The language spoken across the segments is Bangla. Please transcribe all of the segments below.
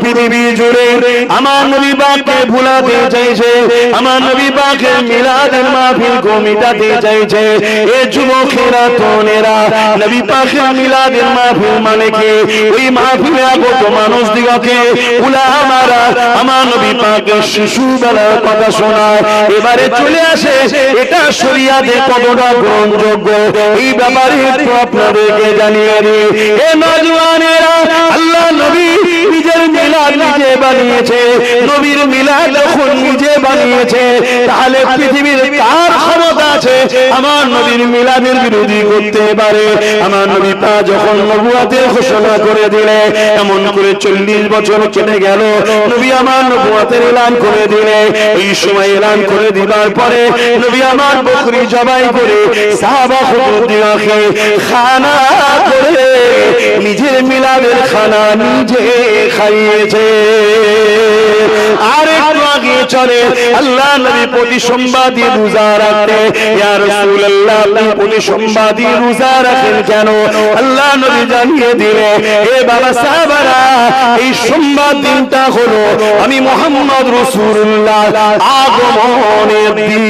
পৃথিবী জুড়ে আমার নবী পাককে ভুলাতে চাইছে, আমার নবী পাকের মিলাদের মাহফিল কো মিটাতে চাইছে। এ যুবকেরা তরুণেরা, নবী পাকের মিলাদের মাহফিল মানে কি? ওই মাহফিলে আগত মানুষ দিগকে উলামারা আমার নবী পাকের শিশুবেলার কথা শোনায়, এবারে চলে আসে এটা শরিয়াতে কতটা গ্রহণযোগ্য এই ব্যাপারে একটু আপনাদেরকে জানিয়ে দিই। এ নওজওয়ানেরা, আল্লাহ নবী নিজের মিলাদ নিজে বানিয়েছে, নবীর মিলাদ যখন নিজে বানিয়েছে, তাহলে পৃথিবীর কার ক্ষমতা আছে আমার নবীর মিলাদের বিরোধী করতে পারে? আমার নবী পাক যখন নবুয়তের ঘোষণা করে দিলে, এমন করে 40 বছর কেটে গেল, নবী আমার নবুয়তের এলান করে দিলে। এই সময় এলান করে দিবার পরে নবী আমার বকরি জবাই করে সাহাবা হুজুরদিগকে খানা করে নিজের মিলাদের খানা নিজে খাইয়েছে। আর একটু আগে চলে আল্লাহ নবী প্রতি সোমবারই রোজা রাখতে। ইয়া রাসূলুল্লাহ, আপনি প্রতি সোমবারই রোজা রাখেন কেন? আল্লাহ নবী জানিয়ে দিলে, এ বাবা সাহাবারা, এই সোমবার দিনটা হলো আমি মুহাম্মদ রাসূলুল্লাহ আগমনের দিন।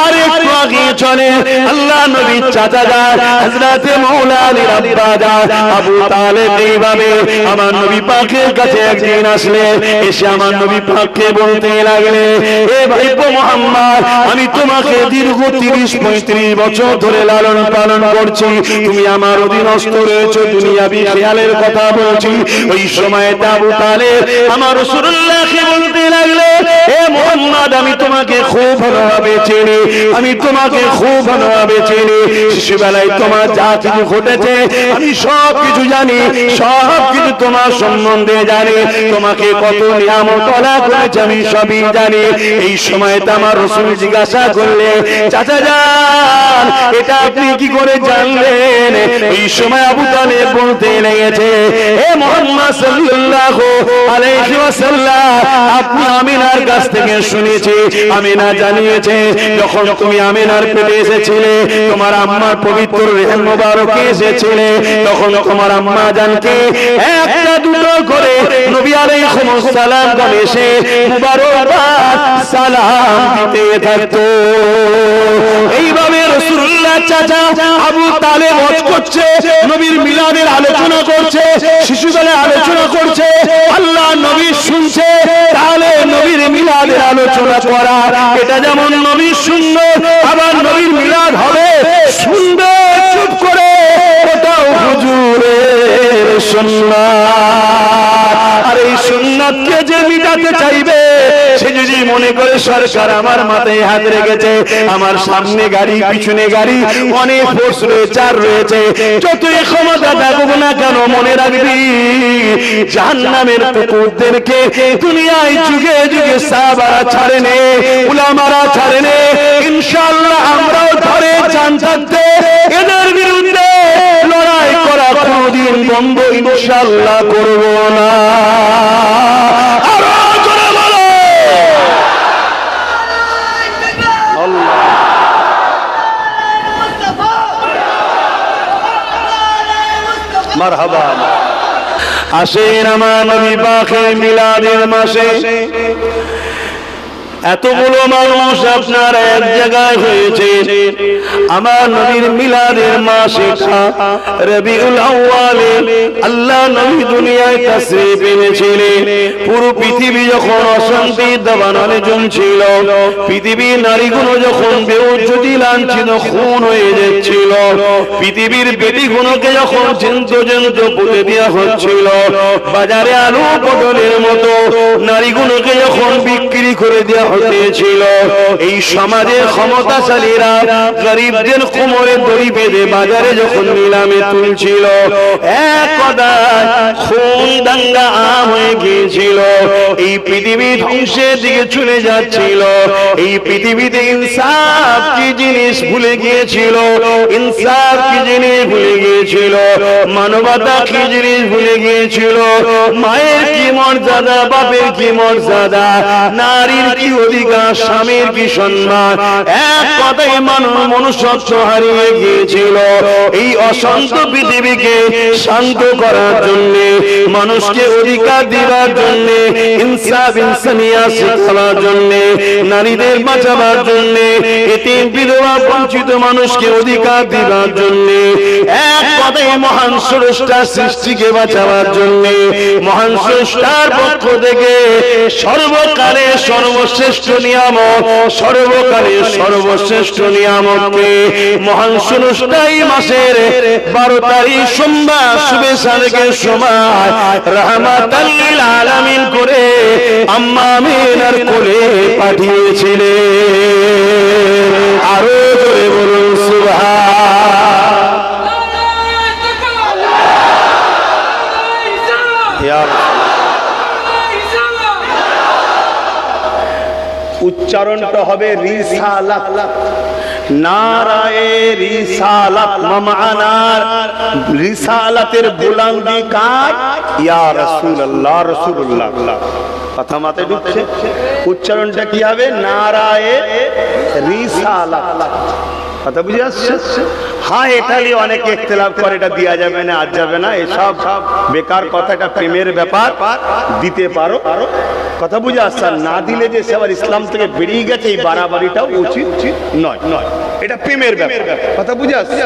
আর একটু আগে চলে আল্লাহ নবীর চাচা যান হযরতে মাওলা আলীর আব্বা যান আবু তালেব এইভাবে আমার নবী পাকের কাছে একদিন আসলে, এসে আমার নবী পাককে বলতে লাগলে, এ ভাইপো মুহাম্মদ, আমি তোমাকে দীর্ঘ 30-35 বছর ধরে লালন পালন করছি, তুমি আমার অধীনস্থ রয়েছে, দুনিয়াবি খেয়ালের কথা বলছি। ওই সময়টা আবু তালেব আমার রাসূলুল্লাহকে বলতে লাগলে, এ মুহাম্মদ, আমি তোমাকে খুব ভালোভাবে চিনি, আমি তোমাকে খুব ভালোভাবে চিনি, শিশুবেলায় তোমার যা কিছু ঘটেছে আমি সব কিছু জানি, সব কিছু তোমার সম্বন্ধে জানি, তোমাকে কত নিয়ামত আল্লাহ করেছে আমি সবই জানি। এই সময়টা আমার রাসূল জিজ্ঞাসা করলে, চাচা যান, এটা আপনি কি করে জানলেন? এই সময় আবু তালেব বলতে লেগেছে, হে মুহাম্মদ সাল্লাল্লাহু আলাইহি ওয়াসাল্লাম, আপনি আমিনার কাছ থেকে শুনেছি, আমিনা জানিয়েছে যখন তুমি আমিনার পেটে এসেছিলে, তোমার আম্মার পবিত্র রেহেম মোবারকে এসেছিলে, তখন তোমার আম্মা জানকে একটা দুটো করে নবী আলাইহিস সালাম এসে মুবারকবাদ সালাম দিতে থাকতো। এইভাবে রাসূলুল্লাহ চাচা আবু তালেব হজ করছে, নবীর মিলাদের আলোচনা করছে, শিশুবেলায় আলোচনা করছে, আল্লাহ নবী শুনছে। তাহলে নবীর মিলাদের আলোচনা করা এটা যেমন নবী শুনবে, আবার নবীর মিলাদ হবে শুনবে চুপ করে, ওটাও হুজুরের সুন্নাত। আর এই সুন্নাতকে যে মিটাতে চাইবে, সে যদি মনে করে সরকার আমার মাথায় হাত রেখেছে, আমার সামনে গাড়ি পিছনে গাড়ি, অনেক ফোর্স রয়েছে আর রয়েছে, যতই ক্ষমতা থাকুক না কেন, মনে রাখবি জাহান্নামের কুকুরদেরকে দুনিয়ায় যুগে যুগে সাহাবারা ছাড়েনি, উলামারা ছাড়েনি। ইনশাআল্লাহ আমরাও ধরে চান থাকতে এদের বিরুদ্ধে লড়াই করা কোনদিন বন্ধ ইনশাআল্লাহ করব না। মারহাবা। আসেন আমার নবী পাকের মিলাদের মাসে এতগুলো মানুষ আপনার এক জায়গায় হয়েছে, আমার নবীর মিলাদের মাসে রবিউল আউয়ালে আল্লাহ নবী দুনিয়ায় তাশরীফ এনেছিলেন। পুরো পৃথিবী যখন অশান্তি দাবানলে জ্বলছিল, পৃথিবীর নারীগুলো যখন বেউজ্জতি লাঞ্ছিত খুন হয়ে যাচ্ছিল, পৃথিবীর বেটিগুলোকে যখন জ্যান্ত জ্যান্ত পুঁতে দেওয়া হচ্ছিল, বাজারে আলু পটলের মতো নারীগুলোকে যখন বিক্রি করে দেওয়া হতেছিল, এই সমাজের ক্ষমতাশালীরা গরিবদের কোমরে দড়ি বেঁধে বাজারে যখন নিলামে তুলছিল, এক কথায় খুন দাঙ্গা হয়ে গিয়েছিল। এই পৃথিবী ধ্বংসের দিকে চলে যাচ্ছিল। এই পৃথিবীতে ইনসাফ কি জিনিস ভুলে গিয়েছিল, ইনসাফ কি জিনিস ভুলে গিয়েছিল, মানবতা কি জিনিস ভুলে গিয়েছিল, মায়ের কি কি মর্যাদা, বাপের কি মর্যাদা, নারীর কি অধিকার, স্বামীর কি সম্মান, এক কথায় মনুষ্যত্ব হারিয়ে গিয়েছিল। এই অশান্ত পৃথিবীকে শান্ত করার জন্য, মানুষকে অধিকার দেওয়ার জন্য, ইনসাফ ইনসানিয়া শেখানোর জন্য, নারীদের বাঁচাবার জন্য, এতিম বিধবা বঞ্চিত মানুষকে অধিকার দেওয়ার জন্য, এক কথায় মহান স্রষ্টার সৃষ্টিকে বাঁচাবার জন্য মহান স্রষ্টার পক্ষ থেকে সর্বকালের সর্বশ্রেষ্ঠ নিয়ামক, সর্বকালের সর্বশ্রেষ্ঠ নিয়ামককে মহান স্রষ্টাই মাসের 12 তারিখ সোমবার শুভে সালেকের সময় রাহমাতাল লিল আলামিন করে আম্মা আমিনার কোলে পাঠিয়েছিলেন। আরো জোরে বলুন উচ্চারণটা হবে রিসালাত, নারায়ে রিসালাত, মামানার রিসালাতের বুলন্দি কার? ইয়া রাসূলুল্লাহ, রাসূলুল্লাহ। কথা মাথায় ঢুকছে? উচ্চারণটা কি হবে? নারায়ে রিসালাত। কথা বুঝে আসছে? হ্যাঁ, এটা নিয়ে অনেকে ইখতিলাফ করে, এটা দেওয়া যাবে না, আজ যাবে না, এসব বেকার কথা, এটা প্রেমের ব্যাপার, দিতে পারো। কথা বুঝে আসছে? না দিলে যে সে আবার ইসলাম থেকে বেরিয়ে গেছে, এই বাড়াবাড়িটাও উচিত নয়, এটা প্রেমের ব্যাপার। কথা বুঝে আসছে?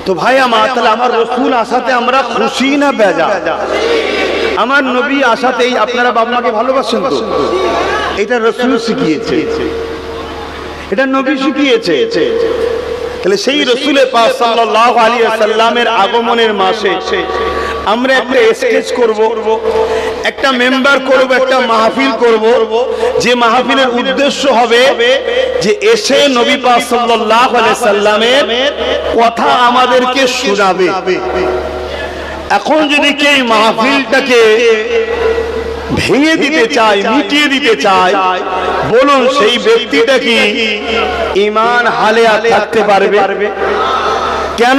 তো ভাই আমার, তাহলে আমার রাসূল আসাতে আমরা খুশি না বেজা? আমার নবী আসাতেই আপনারা বাবা মাকে ভালোবাসেন তো? এটা রাসূল শিখিয়েছে, এটা নবী শিখিয়েছে। তাহলে সেই রাসূলের পাক সাল্লাল্লাহু আলাইহি ওয়াসাল্লামের আগমনের মাসে আমরা একটা স্টেজ করব, একটা মেম্বার করব, একটা মাহফিল করব, যে মাহফিলের উদ্দেশ্য হবে যে এসে নবী পাক সাল্লাল্লাহু আলাইহি সাল্লামের কথা আমাদেরকে শোনাবে। এখন যদি কেউ মাহফিলটাকে ভেঙে দিতে চায়, মিটিয়ে দিতে চায়, বলুন সেই ব্যক্তিটা কি ঈমান হালে থাকতে পারবে? কেন?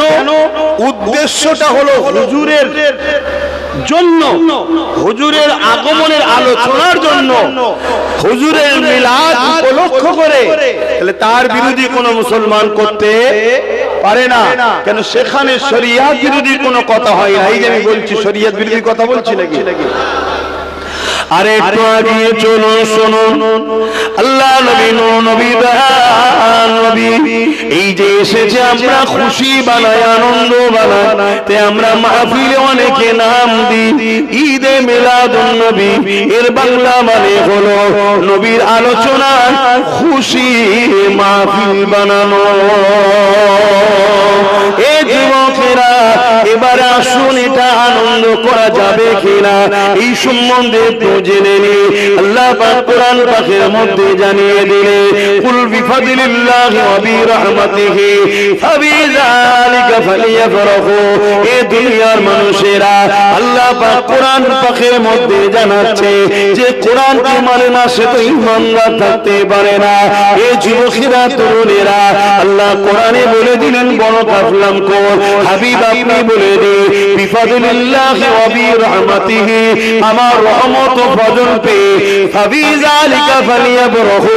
উদ্দেশ্যটা হলো হুজুরের জন্য, হুজুরের আগমনের আলোচনার জন্য, হুজুরের মিলাদ উপলক্ষ করে। তাহলে তার বিরোধী কোনো মুসলমান করতে পারে না। কেন? সেখানে শরিয়ত বিরোধী কোনো কথা হয় না। এই যে আমি বলছি, শরিয়ত বিরোধী কথা বলছি নাকি? আরে একটু আগিয়ে চলুন, শুনুন, আল্লাহ নবী নবী নবী এই যে এসেছে, আমরা খুশি বানাই, আনন্দ বানাই, তে আমরা মাহফিলে অনেকে নাম দিই ঈদে মিলাদুন নবী। এর বাংলা মানে হলো নবীর আলোচনা খুশি মাহফিল বানানো। এ যুবকেরা, এবারে আসুন, এটা আনন্দ করা যাবে কিনা এই সম্বন্ধে তো জেনে নি। আল্লাহ পাক কোরআন পাকের মধ্যে জানিয়ে দিলেন, কুল বিফাদিলিল্লাহি ওয়া বিরহমাতিহি ফাবিযালিকা ফালিয়াফরাহু। এ দুনিয়ার মানুষেরা, আল্লাহ পাক কোরআন পাকের মধ্যে জানাচ্ছে যে কোরআনকে মানে না সে তো ঈমানদার থাকতে পারে না। এ যুবকেরা, তরুণেরা, আল্লাহ কোরআনে বলে দিলেন, বড় কাফলাম কোন হাবিব আপনি বলে দিন, বিফাদিলিল্লাহি ওয়া বিরহমাতিহি, আমার রহমত ও ফজল পে ফাবিযালিকা ফালিয়াফরাহু।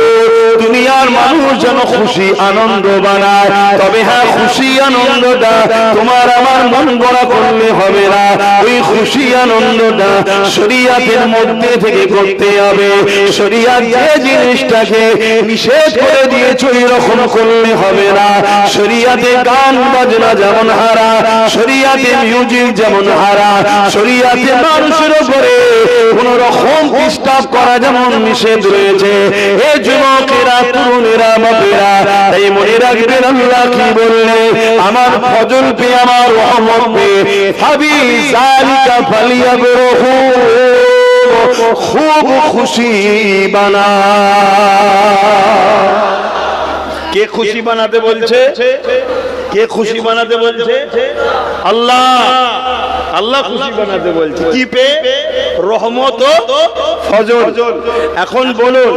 দুনিয়ার মানুষ যেন খুশি আনন্দ বানায়, তবে হ্যাঁ, খুশি আনন্দটা তোমার আমার মন গড়া করলে হবে না। ওই খুশি আনন্দটা শরীয়তের মধ্যে থেকে করতে হবে। শরীয়ত যে জিনিসটাকে নিষেধ করে দিয়েছে ওই রকম করলে হবে না। শরীয়তে গান বাজনা যেমন হারা, শরীয়তে মিউজিক যেমন হারা, শরীয়তে মানুষের উপরে কোন রকম ডিস্টার্ব করা যেমন নিষেধ রয়েছে। এ যুবকেরা, তরুণেরা, বাপেরা, তাই মনে রাখবেন আল্লাহ কি বললে, আমার ফজল পে, আমার রহমত পে ফাবিযালিকা ফালিয়াফরাহু, খুব খুশি বানা। কে খুশি বানাতে বলছে? কে খুশি বানাতে বলছে? আল্লাহ। আল্লাহ খুশি বানাতে বলছে কি পে? রহমত ও ফজল। এখন বলুন,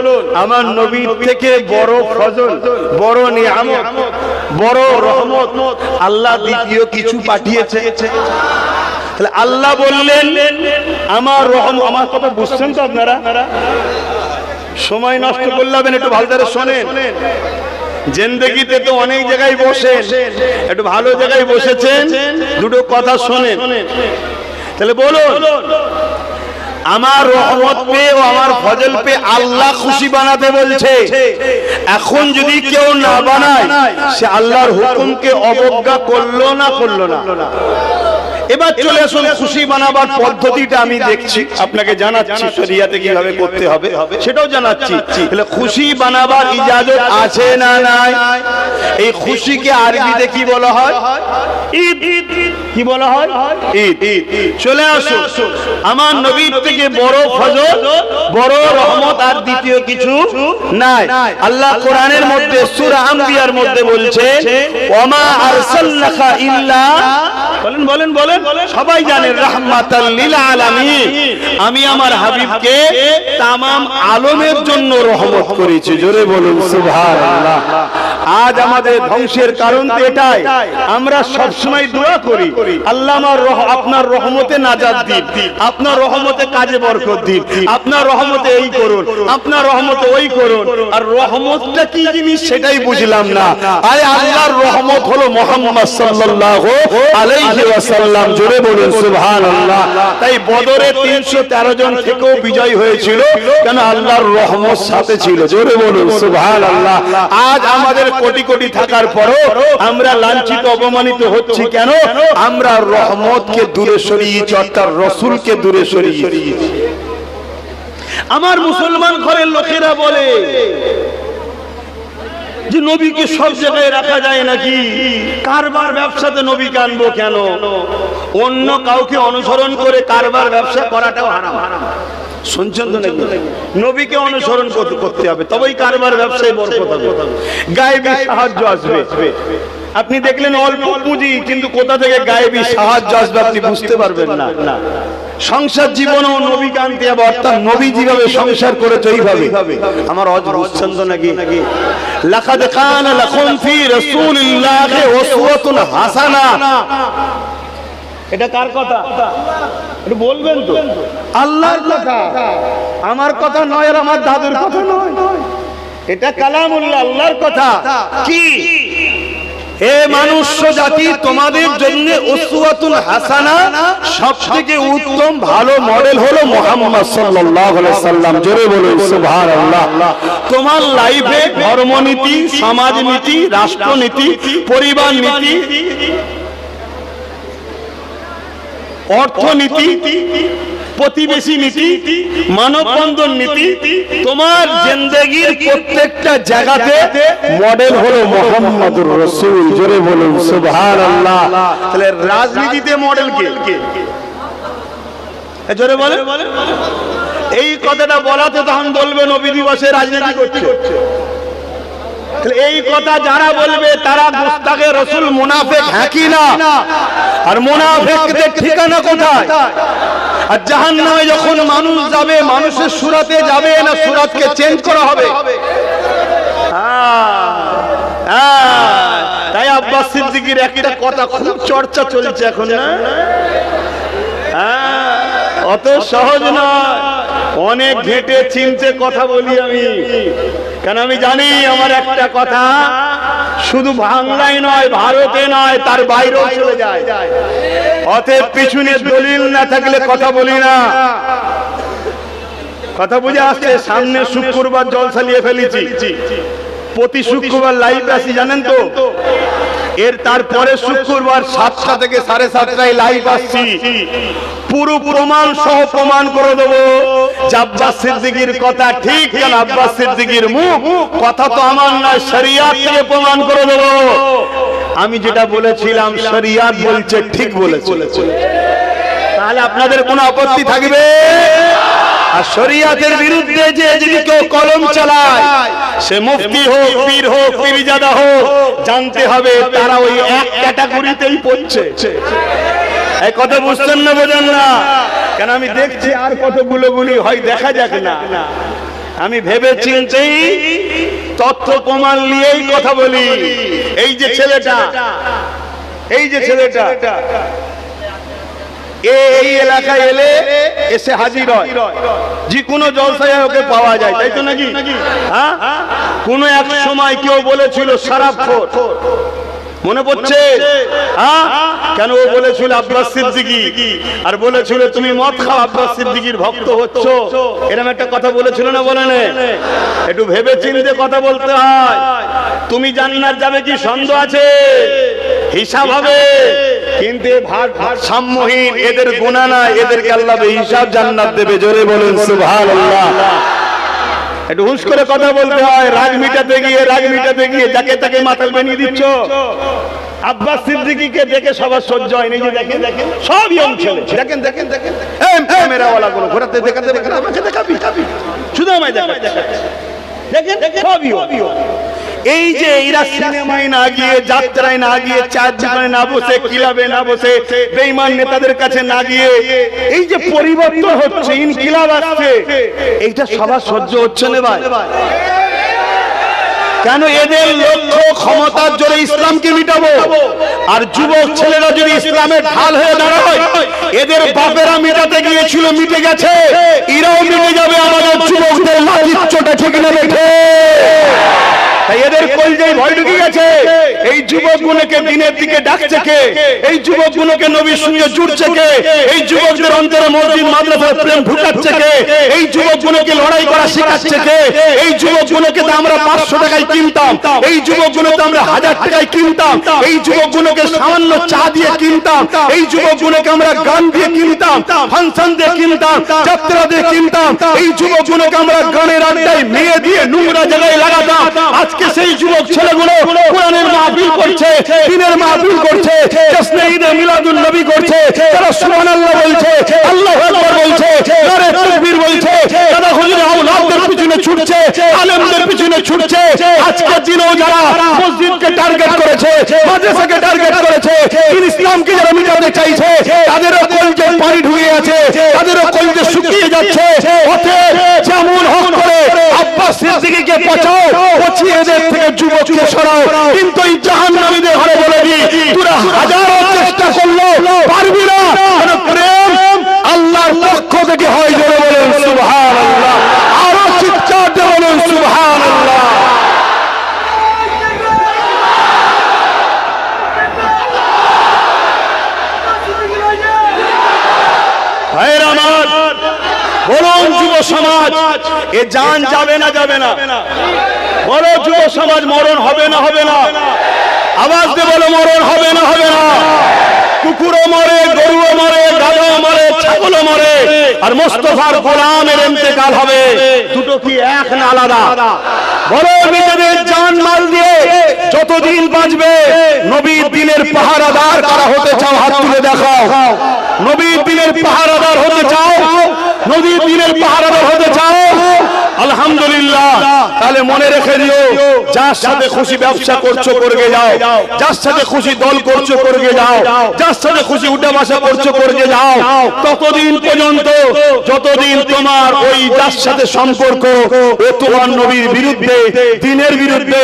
আমার নবীর থেকে বড় ফজল, বড় নিয়ামত, বড় রহমত আল্লাহ দ্বিতীয় কিছু পাঠিয়েছে? তাহলে আল্লাহ বললেন আমার রহম, আমার কথা বুঝছেন তো আপনারা? সময় নষ্ট করলেন, একটু ভালো করে শোনেন। জিন্দেগিতে তো অনেক জায়গায় বসেন, একটু ভালো জায়গায় বসেছেন, দুটো কথা শোনেন। তাহলে বলুন, আমার রহমত পেয়ে ও আমার ফজল পেয়ে আল্লাহ খুশি বানাতে বলছে। এখন যদি কেউ না বানায়, সে আল্লাহর হুকুমকে অবজ্ঞা করলো না করলো না? এবার চলে আসুন, খুশি বানাবার পদ্ধতিটা আমি দেখছি, আপনাকে জানাচ্ছি শরিয়াতে কিভাবে করতে হবে সেটাও জানাচ্ছি। তাহলে খুশি বানাবার ইজাজত আছে না নাই? এই খুশিকে আরবিতে কি বলা হয়? ঈদ। কি বলা হয়? ঈদ। চলে আসুন, আমার নবীর থেকে বড় ফজল, বড় রহমত আর দ্বিতীয় কিছু নাই। আল্লাহ কোরআনের মধ্যে সূরা আম্বিয়ার মধ্যে বলছে, ওমা আরসালনাকা ইল্লা, বলেন বলেন বলেন, সবাই জানে, রাহমাতাল লিল আলামিন। আমি আমার হাবিবকে তামাম আলমের জন্য রহমত করেছি। জোরে বলুন সুবহানাল্লাহ। আজ আমাদের ধ্বংসের কারণ তো এটাই, আমরা সব সময় দোয়া করি, আল্লাহ আমার আপনার রহমতে নাজাত দিন, আপনার রহমতে কাজে বরকত দিন, আপনার রহমতে এই করুন, আপনার রহমতে ওই করুন। আর রহমতটা কি জিনিস সেটাই বুঝলাম না। আরে আল্লাহর রহমত হলো মুহাম্মদ সাল্লাল্লাহু আলাইহি ওয়াসাল্লাম। জোরে বলুন সুবহানাল্লাহ। তাই বদরে 313 জন থেকেও বিজয় হয়েছিল, কেন? আল্লাহর রহমত সাথে ছিল। জোরে বলুন সুবহানাল্লাহ। আজ আমাদের কোটি কোটি থাকার পরও আমরা লাঞ্ছিত অপমানিত হচ্ছি কেন? আমরা রহমতকে দূরে সরিয়েছি, অর্থাৎ রাসূলকে দূরে সরিয়েছি। আমার মুসলমান ঘরের লোকেরা বলে যে নবীকে সব জায়গায় রাখা যায় নাকি? কারবার ব্যবসাতে নবীকে আনবো কেন? অন্য কাউকে অনুসরণ করে কারবার ব্যবসা করাটাও হারাম। শুনছেন তো নাকি? নবীকে অনুসরণ করতে হবে, তবেই কারবার ব্যবসায় বরকত হবে, গায়েবী সাহায্য আসবে। আপনি দেখলেন অল্প পুঁজি, কিন্তু কোথা থেকে গায়েবী সাহায্য আসবে আপনি বুঝতে পারবেন না। সংসার জীবনেও নবীকে আনতে হবে, অর্থাৎ নবী যেভাবে সংসার করেছে ওইভাবে। আমার অজ বুঝছেন তো নাকি? লাকাদ কানা লাকুম ফি রাসূলিল্লাহি উসওয়াতুন হাসানা। এটা কার কথা? একটু বলবেন তো? আল্লাহর কথা, আমার কথা নয়, আর আমার দাদুর কথা নয়। এটা কালামুল্লাহ, আল্লাহর কথা। কি? হে মানুষ জাতি, তোমাদের জন্য উসওয়াতুন হাসানা, সবথেকে উত্তম ভালো মডেল হলো মুহাম্মদ সাল্লাল্লাহু আলাইহি সাল্লাম। জোরে বলুন সুবহানাল্লাহ। তোমার লাইফে ধর্মনীতি, সমাজনীতি, রাষ্ট্রনীতি, পরিবার নীতি, অর্থনীতি, প্রতিবেশী নীতি, মানববন্ধন নীতি, তোমার জিন্দেগির প্রত্যেকটা জায়গাতে মডেল হলো মুহাম্মদুর রাসূল। জোরে বলুন সুবহানাল্লাহ। তাহলে রাজনীতিতে মডেল কে? জোরে বলেন। এই কথাটা বলাতে তখন বলবে নবী দিবসে রাজনীতি করছে। এই কথা যারা বলবে তারা মুস্তাকে রাসূল, মুনাফিক হ্যাঁ কি না? আর মুনাফিকদের ঠিকানা কোথায়? আর জাহান্নামে যখন মানুষ যাবে, মানুষের সুরাতে যাবে না সুরাতকে চেঞ্জ করা হবে? তাই আব্বাস সিদ্দিকীর একটা কথা খুব চর্চা চলছে এখন, না? অত সহজ নয়, অনেক ঘেটে চিনতে কথা বলি আমি, কারণ আমি জানি আমার একটা কথা শুধু বাংলায় নয়, ভারতে নয়, তার বাইরেও চলে যায়। অতএব পিছনে দলিল না থাকলে কথা বলি না। কথা বুঝে আসছে? সামনে শুক্রবার জলসা নিয়ে ফেলেছি, প্রতি শুক্রবার লাইভ আসি, জানেন তো? এর তারপরে শুক্রবার 7টা থেকে 7:30টায় লাইভ আসছি। পুরো প্রমাণ সহ প্রমাণ করে দেবো আব্বাস সিদ্দিকীর কথা ঠিক, কেন আব্বাস সিদ্দিকীর মুখ কথা তো আমার না, শরিয়াত থেকে প্রমাণ করে দেবো। আমি যেটা বলেছিলাম শরিয়াত বলছে, ঠিক বলেছে। তাহলে আপনাদের কোনো আপত্তি থাকবে? আর শরিয়াতের বিরুদ্ধে যে যদি কেউ কলম চালায়, সে মুফতি হোক, পীর হোক, পীরজাদা হোক, জানতে হবে তারা ওই এক ক্যাটাগরিতেই পড়ছে। এই কথা বুঝছেন না? বোঝেন না? কেন আমি দেখছি আর কতগুলো গুলি হয়, দেখা যাক না। আমি ভেবে চিন্তেই তথ্য প্রমাণ নিয়েই কথা বলি। এই যে ছেলেটা এই এলাকায় এলে এসে হাজির হয়, যে কোনো জলসায় ওকে পাওয়া যায়, তাই তো নাকি? হ্যাঁ, কোন এক সময় কেউ বলেছিল শরাবখোর, মনে পড়ছে? হ্যাঁ, কেন ও বলেছিল আব্বাস সিদ্দিকী, আর বলেছিল তুমি মদ খাও, আব্বাস সিদ্দিকীর ভক্ত হচ্ছ, এরকম একটা কথা বলেছিল না? বলে না? একটু ভেবে চিন্তে কথা বলতে হয়। তুমি জান্নাত যাবে কি সন্দেহ আছে? হিসাব হবে, কিন্তু ভারসাম্যহীন, এদের গুনাহ নাই, এদেরকে আল্লাহ হিসাব জান্নাত দেবে। জোরে বলেন সুবহানাল্লাহ। একটু হুঁশ করে কথা বলতে হয়। রাগ মিটাতে গিয়ে যাকে তাকে মাথায় বানিয়ে দিচ্ছ। আব্বাস সিদ্দিকীকে দেখে সবার সহ্য হয় না, যে দেখেন সব ইয়ং ছেলে, দেখেন এই ক্যামেরাওয়ালা গুলো ঘোরাতে দেখাতে দেখাবি, শুধু আমায় দেখেন সব ইয়ং। এই যে এরা সিনেমায় না গিয়ে, যাত্রায় না গিয়ে, চার দোকানে না বসে, ক্লাবে না বসে, বেঈমান নেতাদের কাছে না গিয়ে, এই যে পরিবর্তন হচ্ছে, ইনকিলাব আসছে, এইটা সবার সহ্য হচ্ছে না ভাই। কেন? এদের লক্ষ্য ক্ষমতার জোরে ইসলামকে মিটাবো, আর যুবক ছেলেরা যদি ইসলামের ঢাল হয়ে দাঁড়ায়, এদের বাপেরা মিটাতে গিয়েছিল, মিটে গেছে, এরাও মিটে যাবে আমাদের যুবকদের লাঠির চোটে, ঠিক না বেঠে? তাই এদের কলজায় ভয় ঢুকে গেছে। এই যুবকগুলোকে দিনের দিকে ডাকছে কে? এই যুবকগুলোকে নবীর সঙ্গে জুড়ছে কে? এই যুবকদের অন্তরে মসজিদ মাদ্রাসার প্রেম ঢুকাচ্ছে কে? এই যুবকগুলোকে লড়াই করা শেখাচ্ছে কে? এই যুবকগুলোকে তো আমরা 500 টাকায় কিনতাম, এই যুবকগুলোকে আমরা 1000 টাকায় কিনতাম, এই যুবকগুলোকে সামান্য চা দিয়ে কিনতাম, এই যুবকগুলোকে আমরা গান দিয়ে কিনতাম, ফাংশন দিয়ে কিনতাম, যাত্রা দিয়ে কিনতাম, এই যুবকগুলোকে আমরা গানের আড্ডায় মেয়ে দিয়ে নোংরা জায়গায় লাগাতাম। আজকে সেই যুবক ছেলেগুলো কোরআনের মাহফিল করছে, দ্বীনের মাহফিল করছে, জশ্নে ঈদে মিলাদুন নবী করছে, তারা সুবহানাল্লাহ বলছে, আল্লাহু আকবার বলছে, নারে তাকবীর বলছে, তারা হুজুরের আওলাদদের পিছনে ছুটছে, আলেমদের পিছনে ছুটছে। আজকের দিনেও যারা মসজিদকে টার্গেট করেছে, মাদ্রাসাকে টার্গেট করেছে, ইসলামকে যারা মিটাতে চাইছে, তাদেরও কলজে পানি ঢুকে আছে, তাদেরও কলজে শুকিয়ে যাচ্ছে। অতএব যেমন হক করে আব্বাস সিদ্দিকীকে বাঁচাও, পচিয়ে এদের থেকে যুবককে সরাও, কিন্তু এই জাহান্নামীদের ঘরে বলে দি, তোরা হাজারো চেষ্টা করলো পারবি না। প্রেম আল্লাহর পক্ষ থেকে হয়, জোরে বলেন সুবহানাল্লাহ, আরো চিৎকার দিয়ে বলেন সুবহানাল্লাহ। ভাইরা আমার, বলুন যুব সমাজ, এ জান যাবে না? যাবে না? বলো যুব সমাজ, মরণ হবে না? হবে না? আওয়াজ দিয়ে বলো, মরণ হবে না? হবে না? কুকুরও মরে, গরুও মরে, গাধাও মরে, ছাগলও মরে, আর মোস্তফার গোলামের ইন্তেকাল হবে। দুটো কি এক না আলাদা? বলো নিজেদের জান মাল দিয়ে যতদিন বাঁচবে নবীর দিনের পাহারাদার কারা হতে চাও? হাত তুলে দেখাও। নবীর দিনের পাহারাদার হতে চাও? নবীর দিনের পাহারাদার হতে চাও? আলহামদুলিল্লাহ। তাহলে মনে রেখে দিও, যার সাথে খুশি ব্যবসা করছো করগে যাও, যার সাথে খুশি দল করছো করগে যাও, যার সাথে খুশি উঠা বসা করছো করগে যাও, ততদিন পর্যন্ত যতদিন তোমার ওই যার সাথে সম্পর্ক ও তোমার নবীর বিরুদ্ধে, দ্বীনের বিরুদ্ধে,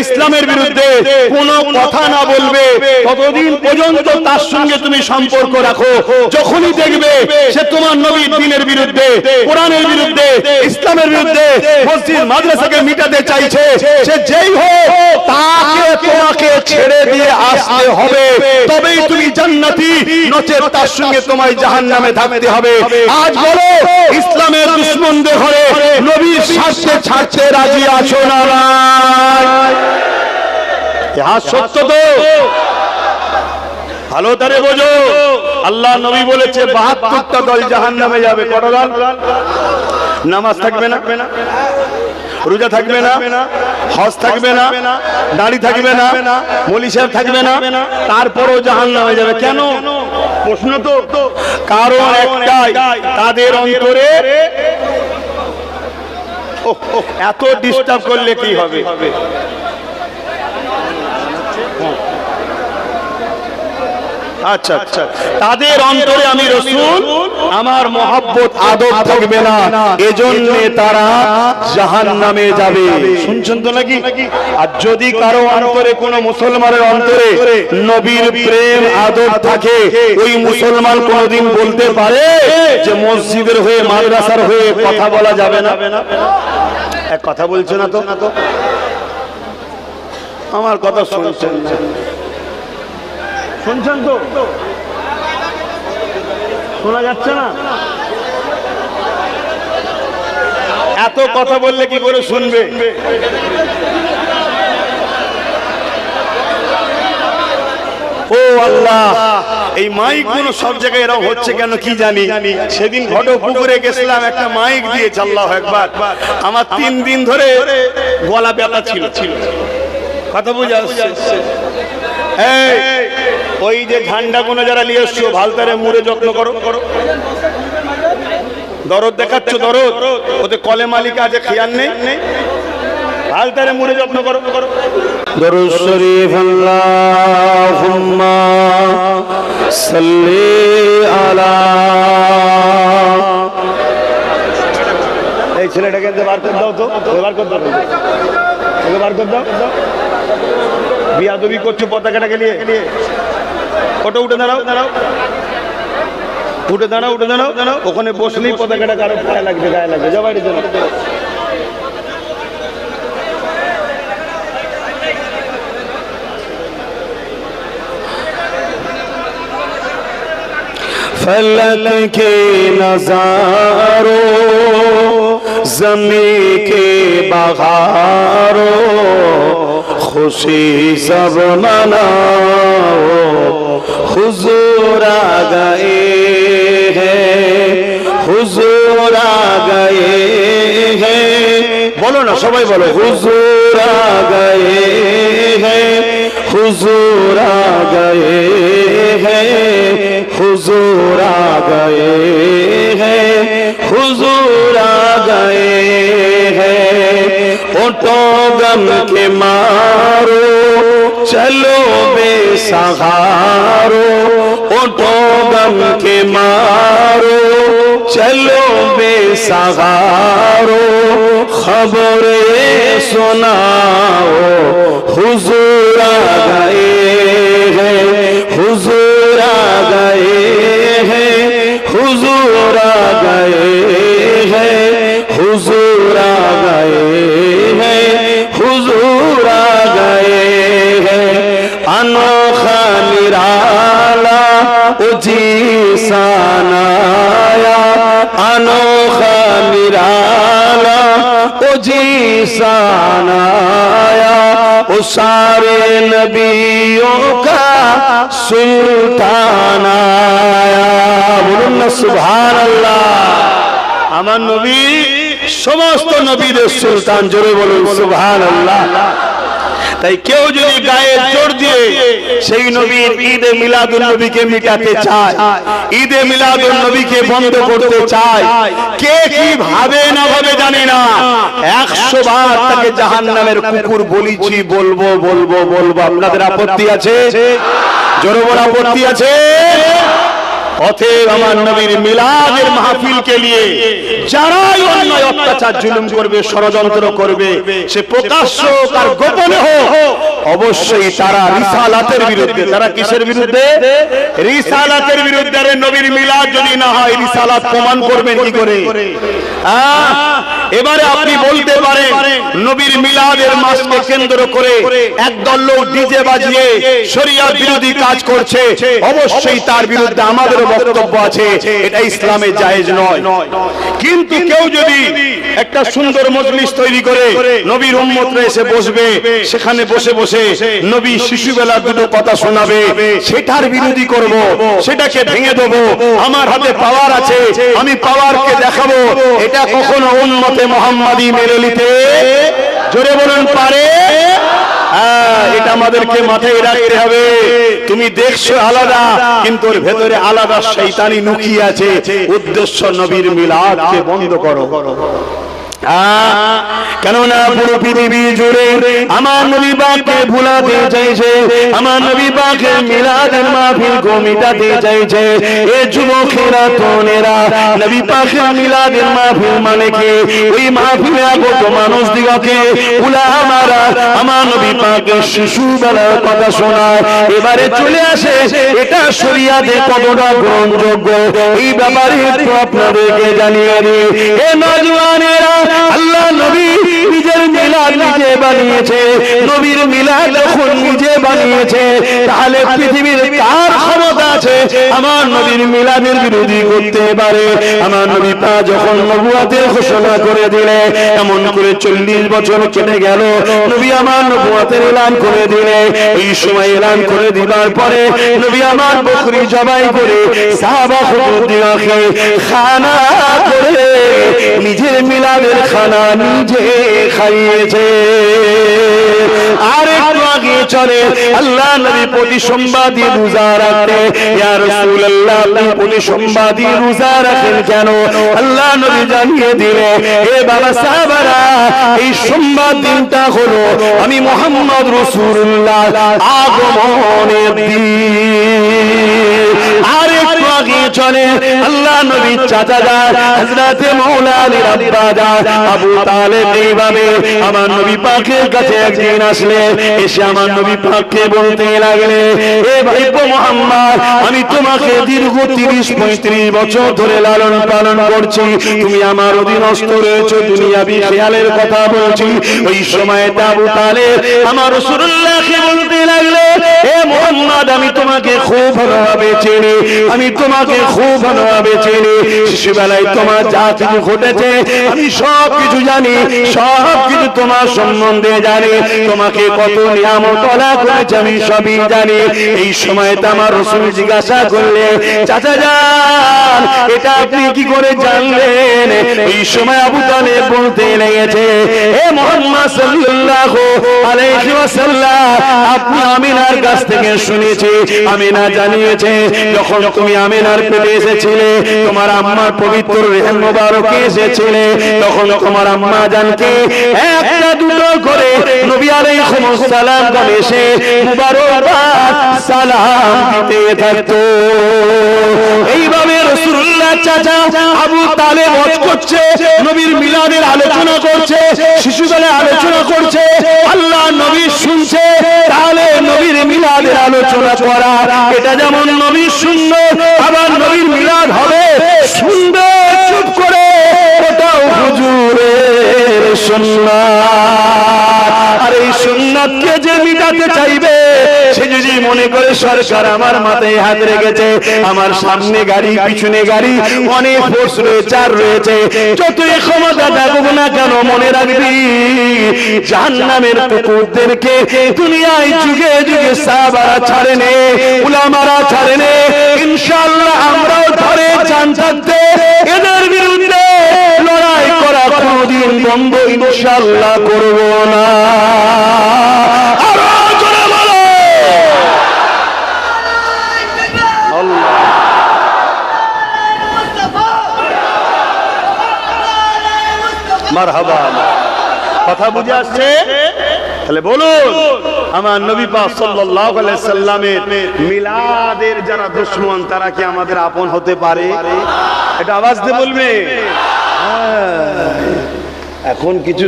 ইসলামের বিরুদ্ধে কোনো কথা না বলবে, ততদিন পর্যন্ত তার সঙ্গে তুমি সম্পর্ক রাখো। যখনই দেখবে সে তোমার নবীর দ্বীনের বিরুদ্ধে, কোরআনের বিরুদ্ধে, ইসলামের বিরুদ্ধে, মসজিদ মাদ্রাসাকে মিটাতে চাইছে, সে যেই হোক, তাকে তোমাকে ছেড়ে দিয়ে আসতে হবে, তবেই তুমি জান্নাতি, নচেত তার সঙ্গে তোমায় জাহান্নামে থাকতে হবে। আজ বলো, ইসলামের দুশমনদের ঘরে নবীর স্বার্থে ছাড়তে রাজি আছো না? হ্যাঁ, সত্য তো? ভালো তারে বোঝো। আল্লাহ নবী বলেছে 72টা দল জাহান্নামে যাবে। কত দল? নামাজ থাকবে না, রোজা থাকবে না, হজ থাকবে না, দাড়ি থাকবে না, মৌলভী সাহেব থাকবে না, তারপরও জাহান্নামে যাবে। কেন? প্রশ্ন তো কারণ একটাই, তাদের অন্তরে এত ডিস্টার্ব করলে কি হবে? আচ্ছা আচ্ছা, তাদের অন্তরে আমি রাসূল আমার মহব্বত আদব থাকবে না, এজন্য তারা জাহান্নামে যাবে। শুনছেন তো নাকি? আর যদি কারো অন্তরে কোন মুসলমানের অন্তরে নবীর প্রেম আদব থাকে, ওই মুসলমান কোনদিন বলতে পারে যে মসজিদের হয়ে মাদ্রাসার হয়ে কথা বলা যাবে না? এক কথা বলছে না তো? আমার কথা শুনছেন? শুনছেন তো? শোনা যাচ্ছে না? এত কথা বললে কি করে শুনবে? ও আল্লাহ, এই মাইক গুলো সব জায়গায় এরকম হচ্ছে কেন কি জানি। সেদিন ঘটপুকুরে গেছিলাম, একটা মাইক দিয়েছে, আল্লাহু আকবার। আমার 3 দিন ধরে গলা ব্যথা ছিল। কথা বুঝা যাচ্ছে? ওই যে ঝান্ডা গুলো যারা নিয়ে এসছো, ভালতারে মুড়ে যত্ন করো। দরদ দেখাচ্ছ, দরদ ওতে কলেমা লিখা আছে, খেয়াল নেই? ভালতারে মুড়ে যত্ন করো। দরুদ শরীফ আল্লাহুম্মা সাল্লি আলা। এই ছেলেটাকে বার করে দাও তো, বার করে দাও, বার করে দাও। বিয়াদবি করছো পতাকাটাকে নিয়ে। ওটা উঠে দাঁড়াও, উঠে দাঁড়াও, উঠে দাঁড়াও। ওখানে বসলেই পতাকাটা কারো গায়ে লাগবে, গায়ে লাগবে। যাও বাইরে চলো। फलक के नजारों, ज़मीं के बहारों, खुशी सब मनाओ, हुजूर आ गए हैं, हुजूर आ गए हैं। बोलो ना सबाई बोलो, हुजूर आ गए हैं, हुजूर आ गए हैं, हुजूर आ गए हैं, हुजूर आ गए हैं। उठो गम के मारो, चलो बेसहारो, उठो गम के मारो, चलो बेसहारो, खबरें सुनाओ, हुजूर आ गए हैं, हुजूर आ गए हैं, हुजूर आ गए हैं, हुजूर आ गए हैं, हुजूर आ गए हैं। अनोखा निराला उजी सानाया, अनोखा निराला उजी सानाया, वो सारे नबियों का सुल्तान आया। बोलुन ना सुभान अल्लाह। আমার নবী সমস্ত নবীদের সুলতান, জোরে বলুন সুবহান আল্লাহ। তাই কেউ যদি গায়ে জোর দিয়ে সেই নবীর ঈদে মিলাদুন নবীকে মিটাতে চায়, ঈদে মিলাদুন নবীকে বন্ধ করতে চায়, কে কি ভাবে না ভাবে জানি না, 100 বার তাকে জাহান্নামের কুকুর বলেছি, বলবো বলবো বলবো। আপনাদের আপত্তি আছে? জোরে বল, আপত্তি আছে? অতএব আমার নবীর মিলাদের মাহফিলকে নিয়ে যারাই অন্যায় অত্যাচার জুলুম করবে, ষড়যন্ত্র করবে, সে প্রকাশ্য আর গোপনে হোক, অবশ্যই তারা রিসালাতের বিরুদ্ধে। তারা কিসের বিরুদ্ধে? রিসালাতের বিরুদ্ধে। আরে নবীর মিলাদ যদি না হয়, রিসালাত প্রমাণ করবেন কি করে? এবারে আপনি বলতে পারেন নবীর মিলাদের মাসকে কেন্দ্র করে একদল লোক ডিজে বাজিয়ে শরিয়ত বিরোধী কাজ করছে, অবশ্যই তার বিরুদ্ধে আমাদের বক্তব্য আছে, এটা ইসলামে জায়েজ নয়। কিন্তু কেউ যদি একটা সুন্দর মজলিস তৈরি করে নবীর উম্মতরা এসে বসবে, সেখানে বসে বসে নবী শিশুবেলা দুটো কথা শোনাবে, সেটার বিরোধী করব, সেটাকে ভেঙে দেব, আমার হাতে পাওয়ার আছে, আমি পাওয়ারকে দেখাবো, এটা কখনো উম্মতে মুহাম্মাদি মেনে নিতে, জোরে বলুন, পারে? এটা আমাদেরকে মাথায় রাখতে হবে। তুমি দেখছো আলাদা, কিন্তু ওর ভেতরে আলাদা শয়তানি লুকিয়ে আছে। উদ্দেশ্য নবীর মিলাদকে বন্ধ করো। কেননা পুরো পৃথিবী জুড়ে আমার নবী পাককে ভুলাতে চাইছে, আমার নবী পাকের মিলাদের মাহফিল কো মিটাতে চাইছে। এ যুবকেরা তরুণেরা, নবী পাকের মিলাদের মাহফিল মানে কি? ওই মাহফিলে আগত মানুষ দিগকে উলামারা আমার নবী পাকের শিশুবেলার কথা শোনায়, এবারে চলে আসে এটা শরিয়াতে কতটা গ্রহণযোগ্য এই ব্যাপারে একটু আপনাদেরকে জানিয়ে দিই। এ নওজওয়ানেরা, আল্লাহ নবী নিজের মিলাদ নিজে বানিয়েছে, নবীর মিলাদ যখন নিজে বানিয়েছে, তাহলে পৃথিবীর কার ক্ষমতা আছে আমার নবীর মিলাদের বিরোধী করতে পারে? আমার নবী পাক যখন নবুয়তের ঘোষণা করে দিলে, এমন করে 40 বছর কেটে গেল, নবী আমার নবুয়তের এলান করে দিলে। এই সময় এলান করে দিবার পরে নবী আমার বকরি জবাই করে সাহাবা হুজুরদিগকে খানা করে নিজের মিলাদের খানা নিজে খাইয়েছে। আর একটু আগে চলে আল্লাহ নবী প্রতি সোমবারই রোজা রাখতে। ইয়া রাসূলুল্লাহ, আপনি প্রতি সোমবারই রোজা রাখেন কেন? আল্লাহ নবী জানিয়ে দিলে, এ বাবা সাহাবারা, এই সোমবার দিনটা হলো আমি মুহাম্মদ রাসূলুল্লাহ আগমনের দিন। আর একটু আগে চলে আল্লাহ নবীর চাচা হযরত মাওলানা আলী আব্বা আবু তালেব এইভাবে আমার নবী পাকের কাছে একদিন আসলে, এসে আমার নবী পাককে বলতে লাগলে, এ ভাইপো মুহাম্মদ, আমি তোমাকে দীর্ঘ 30-35 বছর ধরে লালন পালন করছি, তুমি আমার অধীনস্থ রয়েছে, দুনিয়াবি খেয়ালের কথা বলছি। ওই সময় আবু তালেব আমার রাসূলুল্লাহকে বলতে লাগলে, এ মুহাম্মদ, আমি তোমাকে খুব ভালোভাবে চিনি, আমি তোমাকে খুব ভালোভাবে চিনি, শিশুবেলায় তোমার যা কিছু ঘটেছে আমি সব কিছু জানি, সব কিছু তোমার সম্বন্ধে জানি, তোমাকে কত নিয়ামত আল্লাহ করেছে আমি সবই জানি। এই সময় আমার রাসূল জিজ্ঞাসা করলে, চাচা যান, এটা আপনি কি করে জানলেন? এই সময় আবু তালেব বলতে লেগেছে, হে মুহাম্মদ সাল্লাল্লাহু আলাইহি ওয়াসাল্লাম, আপনি আমিনার কাছ থেকে শুনেছি, আমিনা জানিয়েছে যখন তুমি আমিনার পেটে এসেছিলে, তোমার আম্মার পবিত্র রেহেম মোবারকে এসেছিলে, তখন তোমার আম্মা জানকে একটা দুটো করে নবী আলাইহিস সালাম এসে মুবারকবাদ সালাম দিতে থাকতো। এইভাবে রাসূলুল্লাহ চাচা আবু তালেব ওয়াজ করছে, নবীর মিলাদের আলোচনা করছে, শিশুবেলায় আলোচনা করছে, আল্লাহ নবী শুনছে। তাহলে নবীর মিলাদের আলোচনা করা এটা যেমন নবীর সুন্নাত, আবার নবীর মিলাদ হবে শুনবে চুপ করে, ওটাও হুজুরের সুন্নাত। আর এই সুন্নাতকে যে মিটাতে চাইবে, সে যদি মনে করে সরকার আমার মাথায় হাত রেখেছে, আমার সামনে গাড়ি পিছনে গাড়ি, অনেক ফোর্স রয়েছে আর রয়েছে, যতই ক্ষমতা থাকুক না কেন, মনে রাখবি জাহান্নামের কুকুরদেরকে দুনিয়ায় যুগে যুগে সাহাবারা ছাড়েনে, উলামারা ছাড়েনে। ইনশাআল্লাহ আমরাও ধরে চান থাকতে এদের বিরুদ্ধে লড়াই করা কোনদিন বন্ধ ইনশাআল্লাহ করব না। আরো জোরে বলো আল্লাহ। মারহাবা, কথা বুঝে আসছে? তাহলে বলুন, আমার নবী পাক সাল্লাল্লাহু আলাইহি সাল্লামের মিলাদের যারা দুশমন, তারা কি আমাদের আপন হতে পারে? এটা আওয়াজ দিয়ে বলবে। এখন কিছু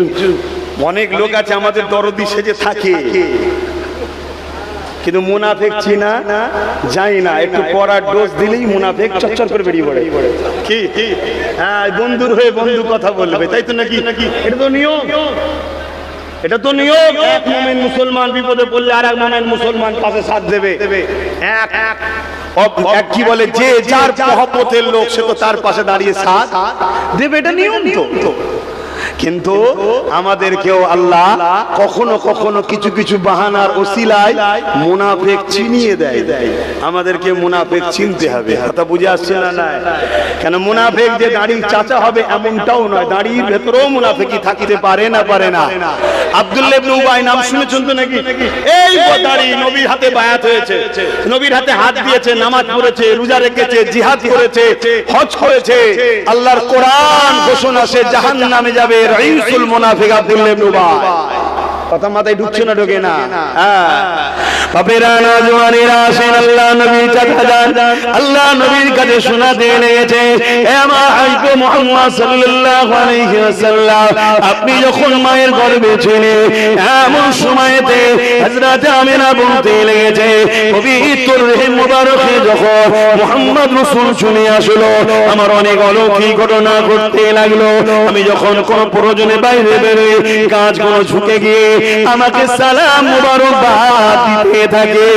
অনেক লোক আছে আমাদের দরদি সেজে থাকে, কিন্তু মুনাফিক চিনা যায় না, একটু পড়ার ডোজ দিলেই মুনাফিক চচ্চর করে বেরিয়ে পড়ে। কি হ্যাঁ, বন্ধুর হয়ে বন্ধু কথা বলবে, তাই তো নাকি? এটা তো নিয়ম, এটা তো নিয়ম। এক মুমিন মুসলমান বিপদে পড়লে আর এক মুমিন মুসলমান পাশে সাথ দেবে। এক কি বলে, যে যার মহব্বতের লোক সে তো তার পাশে দাঁড়িয়ে সাথ দেবে, এটা নিয়ম তো। কিন্তু আমাদেরকেও আল্লাহ কখনো কখনো কিছু কিছু বাহানার ওসিলায় মুনাফিক চিনিয়ে দেয়। আমাদেরকে মুনাফিক চিনতে হবে। কথা বুঝে আসছে না? না, কেন মুনাফিক যে দাড়ির চাচা হবে এমনটাও নয়, দাড়ির ভেতরেও মুনাফিকি থাকতে পারে না। আব্দুল্লাহ ইবনে উবাই নাম শুনেছেন তো নাকি? এই দাড়ি নবীর হাতে বায়াত হয়েছে, নবীর হাতে হাত দিয়েছে, নামাজ পড়েছে, রোজা রেখেছে, জিহাদ করেছে, হজ করেছে। আল্লাহর কোরআন ঘোষণা, সে জাহান্নামে যাবে, রাইসুল মুনাফিক আব্দুল্লাহ ইবনে উবাই। কথা মাথায় ঢুকছে না, ঢোকে না? বাপেরা নওজওয়ানেরা আসেন, আল্লাহ নবী চাচা যান, আল্লাহ নবীর কাছে শোনাতে লেগেছে, হে আমার হাবিব মুহাম্মদ সাল্লাল্লাহু আলাইহি ওয়াসাল্লাম, আপনি যখন মায়ের গর্ভে ছিলেন এমন সময়তে হযরত আমিনা বলতে লেগেছে, পবিত্র রহিম মুবারকে যখন মুহাম্মদ রাসূল শুনে আসলো, আমার অনেক অলৌকিক ঘটনা ঘটতে লাগলো। আমি যখন কোন প্রয়োজনে বাইরে বেরোই, কাজ কোনো ঝুঁকে গিয়ে আমাকে সালাম মুবারকবাদ দিতে থাকে।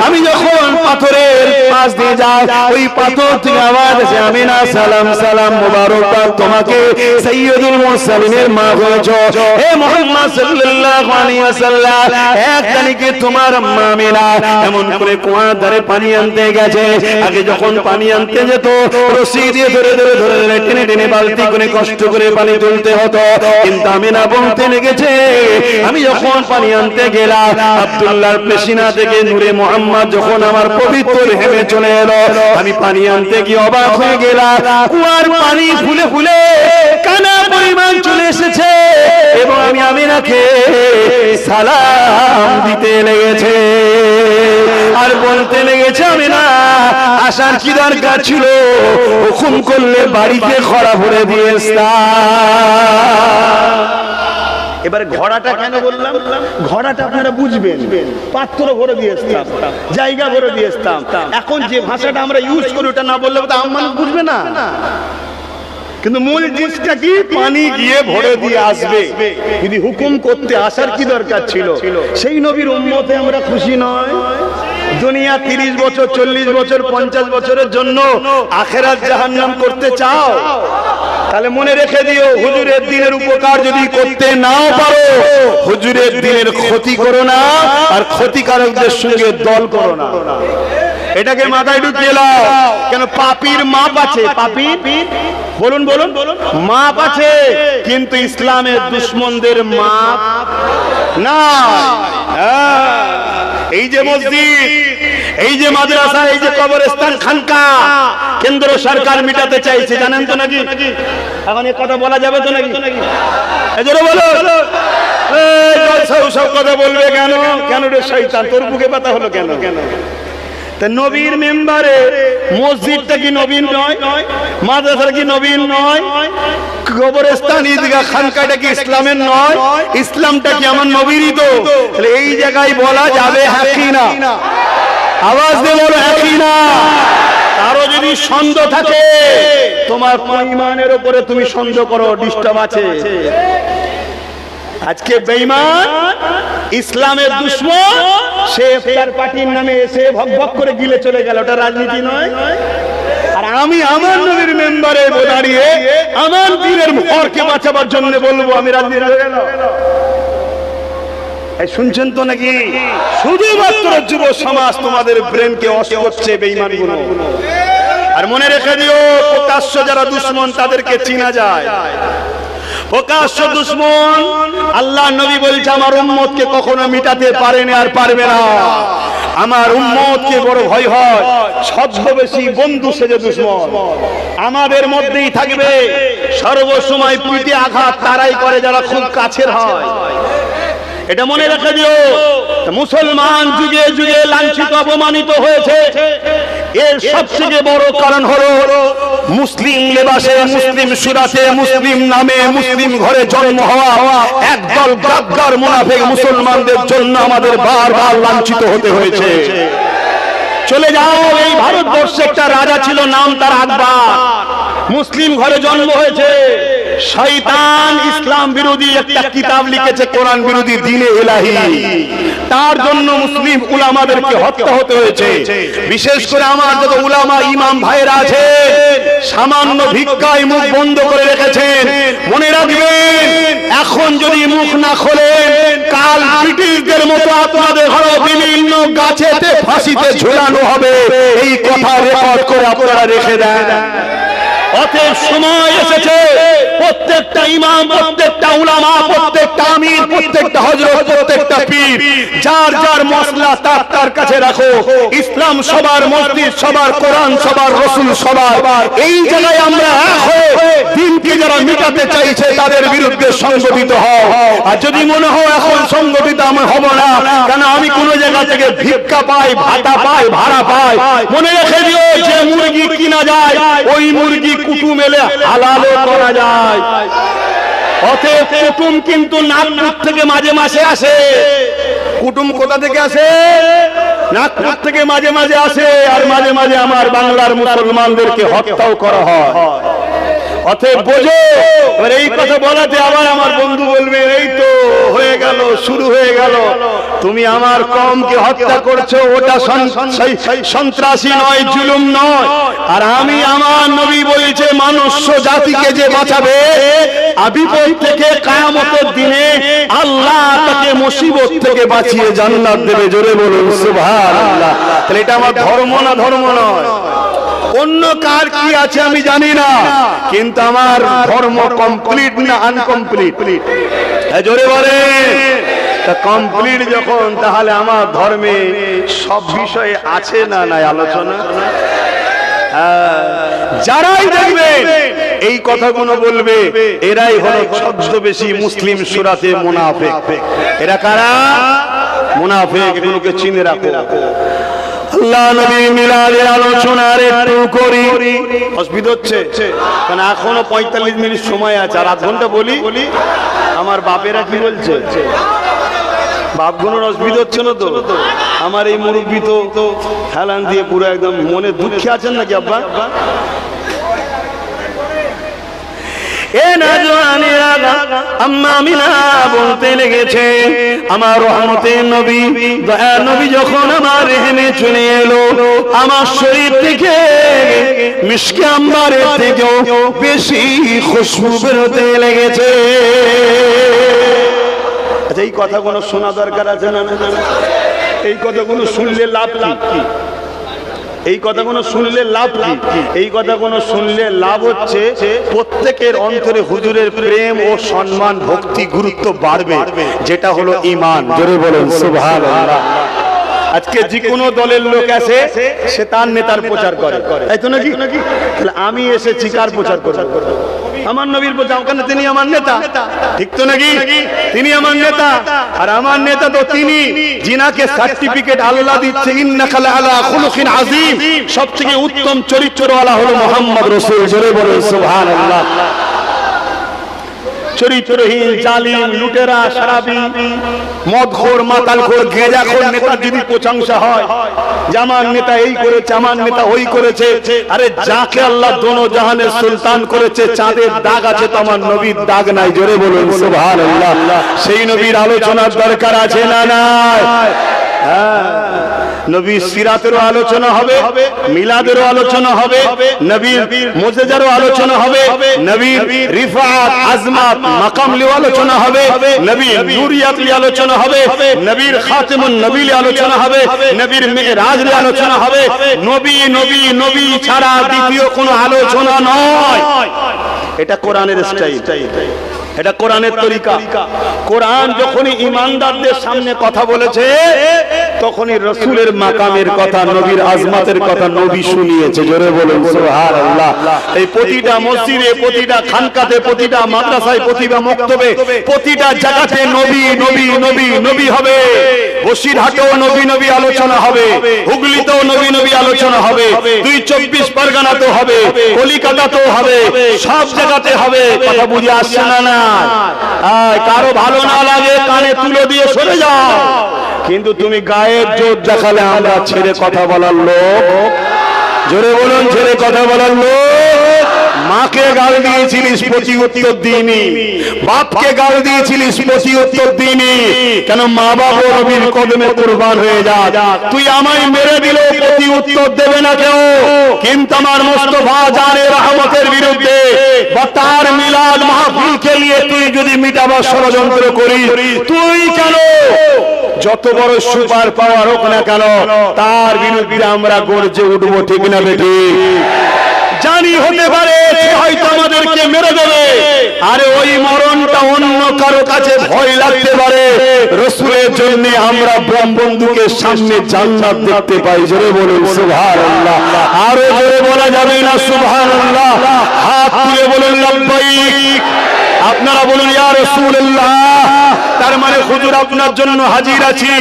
আমি যখন পাথরের পাশ দিয়ে যাই, ওই পাথর থেকে আওয়াজ আসে, আমিনা সালাম সালাম মুবারকবাদ তোমাকে, সাইয়্যিদুল মুরসালিনের মা হয়েছো, হে মুহাম্মদ সাল্লাল্লাহু আলাইহি ওয়াসাল্লাম, এক তারিখে তোমার মা আমিনা এমন করে কুয়ার ধারে পানি আনতে গেছে। আগে যখন পানি আনতে যেত, রশি দিয়ে ধরে ধরে ধরে ধরে টেনে টেনে বালতি করে কষ্ট করে পানি তুলতে হতো, কিন্তু আমিনা বলতে লেগেছে, আমি যখন পানি আনতে গেলাম, আব্দুল্লাহর পেশিনা থেকে নূরে মুহাম্মদ যখন আমার পবিত্র হেমে চলে এলো, আমি পানি আনতে গিয়ে অবাক হয়ে গেলাম, কুয়ার পানি ফুলে ফুলে কানা পরিমাণ চলে এসেছে, এবং আমি আমিনাকে সালাম দিতে লেগেছে আর বলতে লেগেছে, আমিনা আসার কি দরকার ছিল, হুকুম করলে বাড়িতে খরা ভরে দিয়ে এবারে ঘোড়াটা কেন বললাম? ঘোড়াটা আপনারা বুঝবেন, পাত্র ভরে দিয়ে আসতাম, জায়গা ভরে দিয়ে আসতাম। এখন যে ভাষাটা আমরা ইউজ করি ওটা না বললে তো আম মানুষ বুঝবে না, কিন্তু মূল জিনিসটা কি, পানি গিয়ে ভরে দিয়ে আসবে। যদি হুকুম করতে আসার কি দরকার ছিল? সেই নবীর উম্মতে আমরা খুশি নয়? দুনিয়া 30 বছর 40 বছর 50 বছরের জন্য আখিরাত জাহান্নাম করতে চাও? তাহলে মনে রেখে দিও, হুজুরের দিনের উপকার যদি করতে নাও পারো, হুজুরের দিনের ক্ষতি করো না, আর ক্ষতিকারকদের সঙ্গে দল করো না। এটাকে মাথায় ঢুকিয়ে নাও। কেন? পাপীর মাপ আছে, পাপীর বলুন বলুন মাপ আছে, কিন্তু ইসলামের দুশমনদের মাপ না। এই যে মসজিদ, এই যে মাদ্রাসা, এই যে কবরস্থান, খানকা, কেন্দ্র সরকার মিটাতে চাইছে, জানেন তো নাকি? এখন এই কথা বলা যাবে তো নাকি? এজন্য বলো, সব কথা বলবে কেন? কেন রে শয়তান, তোর বুকে ব্যথা হলো কেন? তা নবীর মেম্বারে মসজিদটা কি নবীন নয়? মাদ্রাসা কি নবীন নয়? কবরস্থান, ঈদগাহ, খানকাটা কি ইসলামের নয়? ইসলামটা কি আমার নবীরই তো? তাহলে এই জায়গায় বলা যাবে হ্যাঁ কি না? আওয়াজ দিয়ে বলো হ্যাঁ কি না? কারো যদি সন্দেহ থাকে, তোমার ইমানের উপরে তুমি সন্দেহ করো, ডিস্টার্ব আছে। আজকে বেঈমান, ইসলামের দুশমন, সে ইফতার পার্টির নামে এসে ভক ভক করে গিলে চলে গেল, ওটা রাজনীতি নয়? আর আমি আমার নবীর মেম্বারে দাঁড়িয়ে আমার দিনের ভরকে বাঁচাবার জন্য বলবো আমি রাজনীতি হয়ে গেল? শুনছেন তো নাকি? শুধুমাত্র যুব সমাজ তোমাদের ব্রেনকে ওয়াশ করছে বেঈমানগুলো। আর মনে রেখে দিও, প্রকাশ্য যারা দুশমন তাদেরকে চিনা যায়। প্রকাশ্য দুশমন, আল্লাহ নবী বলছে আমার উম্মতকে কখনো মিটাতে পারেনি আর পারবে না। আমার উম্মতকে বড় ভয় হয় ছদ্মবেশী বন্ধু সেজে দুশমন আমাদের মধ্যেই থাকবে। সর্বসময় পিঠে আঘাত তারাই করে যারা খুব কাছের হয়। এটা মনে রেখে দিও। মুসলমান যুগে যুগে লাঞ্ছিত অপমানিত হয়েছে, এর সবথেকে বড় কারণ হলো মুসলিম লেবাসে, মুসলিম সুরাতে, মুসলিম নামে, মুসলিম ঘরে জন্ম হওয়া একদল গাদ্দার মুনাফিক মুসলমানদের জন্য আমাদের বারবার লাঞ্ছিত হতে হয়েছে। চলে যাও, এই ভারতবর্ষে একটা রাজা ছিল, নাম তার আকবর। মুসলিম ঘরে জন্ম হয়েছে। শয়তান ইসলাম বিরোধী একটা কিতাব লিখেছে, কোরআন বিরোধী দ্বীনে ইলাহি। তার জন্য মুসলিম উলামাদেরকে হত্যা হতে হয়েছে। বিশেষ করে আমার যত উলামা ইমাম ভাইরা আছে, সামান্য ভিক্ষায় মুখ বন্ধ করে রেখেছেন। মনে রাখবেন, এখন যদি মুখ না খোলেন, কাল ব্রিটিশদের মতো আপনাদের ঘরে বিভিন্ন গাছেতে ফাঁসিতে ঝুলানো হবে। এই কথা রেকর্ড করে আপনারা রেখে দেন। অতএব সময় এসেছে, প্রত্যেকটা ইমাম, প্রত্যেকটা উলামা, প্রত্যেকটা আমির, প্রত্যেকটা হযরত, প্রত্যেকটা পীর যার যার মসলা তার কাছে রাখো। ইসলাম সবার, মসজিদ সবার, কোরআন সবার, রাসূল সবার। এই জায়গায় আমরা এক হয়ে দিনকে যারা মিটাতে চাইছে তাদের বিরুদ্ধে সংগঠিত হও। আর যদি মনে হয় এখন সংগঠিত আমি হব না, কেন আমি কোন জায়গা থেকে ভিক্ষা পাই, ভাতা পাই, ভাড়া পাই, মনে রেখে দিও যে মুরগি কিনা যায় ওই মুরগি কুটুম এলে হালালও করা যায়। অতএব কুটুম কিন্তু নাগপুর থেকে মাঝে মাঝে আসে। কুটুম কোথা থেকে আসে? নাগপুর থেকে মাঝে মাঝে আসে, আর মাঝে মাঝে আমার বাংলার মুসলমানদেরকে হত্যাও করা হয়। অতএব বোঝো, এবার এই কথা বলাতে আবার আমার বন্ধু বলবে এই তো হয়ে গেল, শুরু হয়ে গেল, তুমি আমার কওমকে হত্যা করছো, ওটা সন্ত্রাসী নয়, জুলুম নয়। আর আমি আমার নবী বলেছে মানুষ জাতিকে যে বাঁচাবে বিপদ থেকে কিয়ামতের দিনে আল্লাহ তাকে মুসিবত থেকে বাঁচিয়ে জান্নাত দেবে। জোরে বলুন সুবহানাল্লাহ। তাহলে এটা আমার ধর্ম না ধর্ম নয়? অন্য কার কি আছে আমি জানি না, কিন্তু আমার ধর্ম কমপ্লিট না আনকমপ্লিট? জোরে বলে কমপ্লিট যখন, তাহলে আমার ধর্মে সব বিষয়ে আছে না নাই আলোচনা? যারাই দেখবে এই কথাগুলো বলবে এরাই হলো ছদ্মবেশী মুসলিম সূরাতে মুনাফিক। এরা কারা? মুনাফিক। এগুলোকে চিনে রাখো। আল্লাহ নবী মিলাদের আলোচনার একটু করি। অসুবিধা হচ্ছে কারণ এখনো 45 মিনিট সময় আছে, আর আধ ঘন্টা বলি। আমার বাপেরা কি বলছে? বাপগুলোর অসুবিধা হচ্ছে না তো? আমার এই মুরব্বী তো হেলান দিয়ে পুরো একদম মনে দুঃখে আছেন নাকি আব্বা? এ নজওয়ানেরা আম্মা আমিনা বলতে লেগেছে আমার রহমতের নবী, দয়া নবী যখন আমার রেহেমে চলে এলো, আমার শরীর থেকে মিশকে আম্বারের থেকেও বেশি খুশবু বেরোতে লেগেছে। আচ্ছা, এই কথাগুলো শোনা দরকার আছে না? এই কথাগুলো শুনলে লাভ কি? এই কথাগুলো শুনলে লাভ কি? এই কথাগুলো শুনলে লাভ হচ্ছে প্রত্যেকের অন্তরে হুজুরের প্রেম ও সম্মান, ভক্তি, গুরুত্ব বাড়বে, যেটা হলো ঈমান। জোরে বলুন সুবহানাল্লাহ। আজকে যে কোনো দলের লোক আসে সে তার নেতার প্রচার করে, তাই তো নাকি? তাহলে আমি এসেছি কার প্রচার করব? আমার নবীর প্রচার। কেন? তিনি আমার নেতা, ঠিক তো নাকি? তিনি আমার নেতা, আর আমার নেতা তো তিনি যিনাকে সার্টিফিকেট আল্লাহ দিচ্ছে ইন্নাকা লাআলা খুলুকিন আযীম, সবথেকে উত্তম চরিত্রওয়ালা হলো মুহাম্মদ রাসূল। জোরে বলুন সুবহানাল্লাহ। চরিত্রহীন, জালিম, লুটেরা, শরাবি, মদখোর, মাতালখোর, গেঁজাখোর নেতার যদি প্রশংসা হয় যে আমার নেতা এই করেছে, আমার নেতা ওই করেছে, আরে যাকে আল্লাহ দোনো জাহানের সুলতান করেছে চাঁদের দাগ আছে তো আমার নবীর দাগ নাই। জোরে বলুন সুবহানাল্লাহ। সেই নবীর আলোচনার দরকার আছে না নাই? নবীর সিরাতেরও আলোচনা হবে, মিলাদেরও আলোচনা হবে, নবীর মুজিজারও আলোচনা হবে, নবীর রিফাত, আজমাত, মাকাম লিও আলোচনা হবে, নবীর নূরিয়াত লিও আলোচনা হবে, নবীর খাতিমুন নবী লিও আলোচনা হবে, নবীর মিরাজ লিও আলোচনা হবে। নবী নবী নবী ছাড়া দ্বিতীয় কোনো আলোচনা নয়। এটা কোরআনের স্টাইল, এটা কোরআনের তরিকা। কোরআন যখনই ঈমানদারদের সামনে কথা বলেছে তখনই রাসূলের মাকামের কথা, নবীর আজমাতের কথা নবী শুনিয়েছে। জোরে বলুন সুবহানাল্লাহ। এই প্রতিটা মসজিদে, প্রতিটা খানকাতে, প্রতিটা মাদ্রাসায়, প্রতিটা মক্তবে, প্রতিটা জায়গাতে নবী নবী নবী নবী হবে। বসিরহাটেও নবী নবী আলোচনা হবে, হুগলিতেও নবী নবী আলোচনা হবে, 224 পরগনাতেও হবে, কলিকাতাতেও হবে, সব জায়গাতে হবে। কথা বুঝে আসছে না? কারো ভালো না লাগে কানে তুলে দিয়ে সরে যাও, কিন্তু তুমি গায়ের জোর দেখালে আমরা ছেড়ে কথা বলার লোক। জোরে বলুন, ছেড়ে কথা বলার লোক। মাকে গাল দিয়েছিলিস, প্রতি উত্তর দিইনি। বাপকে গাল দিয়েছিলিস, প্রতি উত্তর দিইনি। কেন? মা বাবা নবীর কদমে কুরবান হয়ে যা। তুই আমায় মেরে দিলে প্রতি উত্তর দেবে না কেউ, কিন্তু আমার মুস্তাফা জানে রহমতের বিরুদ্ধে বা তার মিলাদ মাহফিলকে নিয়ে তুই যদি মিটাবার ষড়যন্ত্র করিস, তুই কেন যত বড় সুপার পাওয়ার হোক না কেন তার বিরুদ্ধে আমরা গর্জে উঠবো, ঠিক না বেটি? জানি হতে পারে হয়তো আমাদেরকে মেরে দেবে, আরে ওই মরণটা অন্য কারো কাছে ভয় লাগতে পারে। রাসূলের জন্য আমরা বন্ধুকে সামনে জান্নাত দেখতে পাই। জোরে বলুন সুবহানাল্লাহ। আরো জোরে বলা যাবে না সুবহানাল্লাহ? হাত তুলে বলুন লাব্বাইক। লাব্বাইক। আপনারা বলুন ইয়া রাসূলুল্লাহ। তার মানে হুজুর আপনার জন্য হাজির আছি।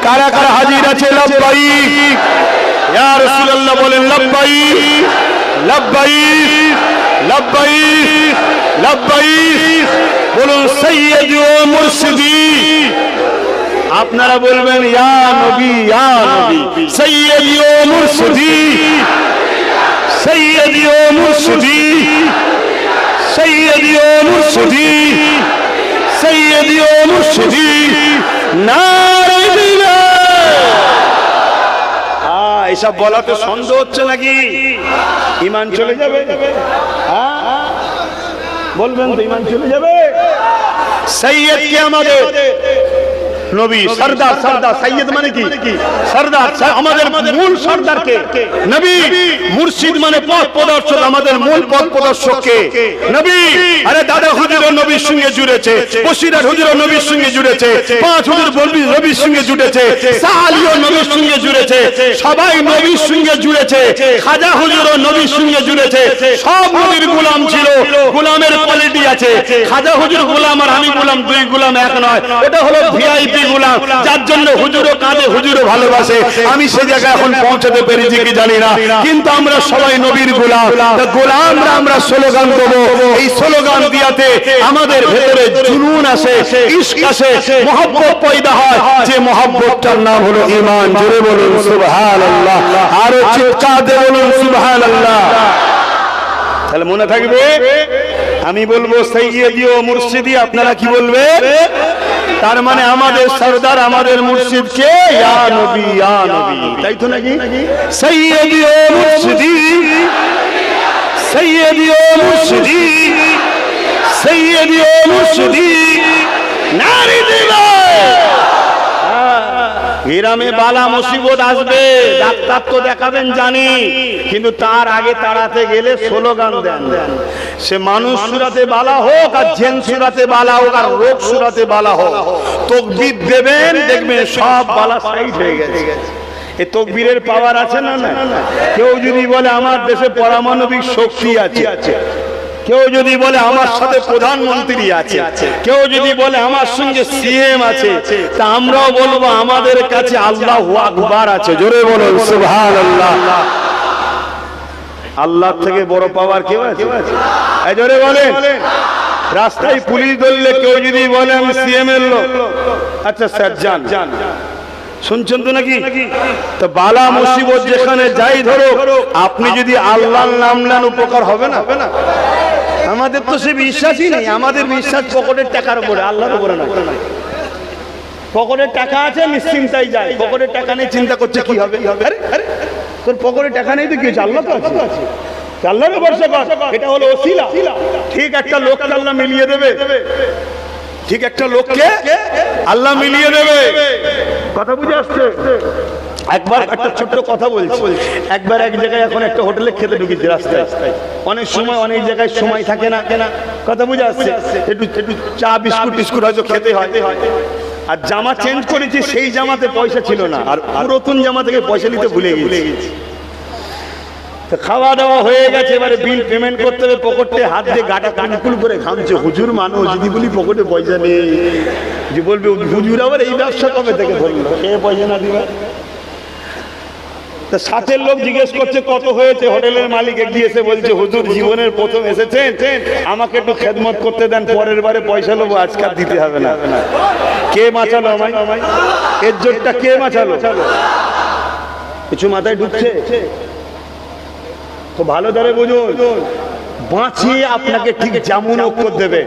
কারা কারা হাজির আছে? লাব্বাইক। ইয়া রাসূলুল্লাহ বলেন লাব্বাইক লাব্বাইক লাব্বাইক লাব্বাইক। বলুন সাইয়্যিদি ও মুর্শিদি। আপনারা বলবেন ইয়া নবী ইয়া নবী। সাইয়্যিদি ও মুর্শিদি সাইয়্যিদি ও মুর্শিদি সাইয়্যিদি ও মুর্শিদি সাইয়্যিদি ও মুর্শিদি। নারে দিলাল। এসব বলাতে সন্দেহ হচ্ছে নাকি? ঈমান চলে যাবে? হ্যাঁ বলবেন তো ঈমান চলে যাবে? সৈয়দ কে আমাদের নবী? সরদার। সরদার সৈয়দ মানে কি? সরদার। আমাদের মূল সরদার কে? নবী। মুর্শিদ মানে পথ প্রদর্শক। আমাদের মূল পথ প্রদর্শক কে? নবী। আরে দাদা হুজুর নবীর সঙ্গে জুড়েছে, বসিরার হুজুর নবীর সঙ্গে জুড়েছে, পাঁচ হুজুর বলবি নবীর সঙ্গে জুড়েছে, সাহালিও নবীর সঙ্গে জুড়েছে, সবাই নবীর সঙ্গে জুড়েছে, খাজা হুজুরও নবীর সঙ্গে জুড়েছে। সব নবীর গোলাম ছিল। গোলামের কোয়ালিটি আছে। খাজা হুজুর গোলাম আর আমি গোলাম, দুই গোলাম এক নয়। এটা হলো ভিআইপি গোলাম, যার জন্য হুজুরও কাঁদে, হুজুরও ভালোবাসে। আমি সে জায়গায় এখন পৌঁছাতে পেরেছি কি জানি না, কিন্তু আমরা সবাই নবীর গোলাম। গোলামরা আমরা স্লোগান দেবো। এই স্লোগান দিয়াতে আমাদের ভেতরে জুনুন আসে, ইশক আসে, মহব্বত পয়দা হয়। যে মহব্বতটার নাম হলো ঈমান। জোরে বলুন সুবহানাল্লাহ। আর চিৎকার দিয়ে বলুন সুবহানাল্লাহ। তাহলে মনে থাকবে, আমি বলবো সাইয়্যিদি ও মুর্শিদি, আপনারা কি বলবে? তার মানে আমাদের সরদার, আমাদের মুর্শিদ কে? ইয়া নবী ইয়া নবী, তাই তো নাকি? সাইয়্যিদি ও মুর্শিদি সাইয়্যিদি ও মুর্শিদি সাইয়্যিদি ও মুর্শিদি। নারে দিলাল। গ্রামে বালা মুসিবত আসবে, ডাক্তার তো দেখাবেন জানি, কিন্তু তার আগে তাড়াতে গেলে স্লোগান দেন। সে মানুষ সুরাতে বালা হোক আর জেন সুরাতে বালা হোক আর রোগ সুরাতে বালা হোক, তাকবীর দেবেন, দেখবেন সব বালা সাইড হয়ে গেছে। এই তাকবীরের পাওয়ার আছে না? না। কেউ যদি বলে আমার দেশে পারমাণবিক শক্তি আছে, কেউ যদি বলে আমার সাথে প্রধানমন্ত্রী আছে, কেউ যদি বলে আমার সঙ্গে সিএম আছে, তা আমরাও বলবো আমাদের কাছে আল্লাহু আকবার আছে। জোরে বলুন সুবহানাল্লাহ। আল্লাহর থেকে বড় পাওয়ার কেউ আছে? এই জোরে বলেন। রাস্তায় পুলিশ ধরলে কেউ যদি বলে আমি সিএম এর লোক, আচ্ছা স্যার যান, শুনছেন তো নাকি? তো বালা মুসিবত যেখানে যাই ধরো, আপনি যদি আল্লাহর নাম নেন উপকার হবে না? আমাদের তো সে বিশ্বাসই নেই। আমাদের বিশ্বাস পকেটের টাকার উপরে, আল্লাহর উপরে না। পকেটের টাকা আছে নিশ্চিন্তাই যায়, পকেটের টাকা নেই চিন্তা করছে কি হবে। আরে তোর পকেটে টাকা নেই তো কি হয়েছে? আল্লাহ তো আছে, আল্লাহর ভরসা কর। এটা হলো ওসিলা। ঠিক একটা লোককে আল্লাহ মিলিয়ে দেবে, ঠিক একটা লোককে আল্লাহ মিলিয়ে দেবে। কথা বুঝে আসছে? একবার একটা ছোট্ট কথা বলছি। একবার এক জায়গায় এখন একটা হোটেলে খেতে ঢুকেছি রাস্তায়। অনেক সময় অনেক জায়গায় সময় থাকে না। কথা বুঝে আসছে? একটু চা বিস্কুট হয়তো খেতে হয়। আর জামা চেঞ্জ করেছি, সেই জামাতে পয়সা ছিল না, আর পুরাতন জামা থেকে পয়সা নিতে ভুলে গেছি। খাওয়া দাওয়া হয়ে গেছে, এবারে বিল পেমেন্ট করতে হবে। পকেটে হাত দিয়ে গাটা কুলকুল করে ঘামছে। হুজুর মানুষ, যদি বলি পকেটে পয়সা নেই, যে বলবে হুজুর আবার এই ব্যবসা কবে থেকে ধরলো, কে পয়সা না দিবে? সাথের লোক জিজ্ঞেস করছে কত হয়েছে, হোটেলের মালিক এগিয়ে এসে বলছে হুজুর জীবনের প্রথম এসেছেন, আমাকে একটু খেদমত করতে দেন, পরের বারে পয়সা নেবো, আজকে আর দিতে হবে না। কে মাচালো আমায়? এর জোরটা কে মাচালো? কিছু মাথায় ঢুকছে? তো ভালো ধরে বুঝুন, বাঁচিয়ে আপনাকে ঠিক যেমন ঐক্য দেবে।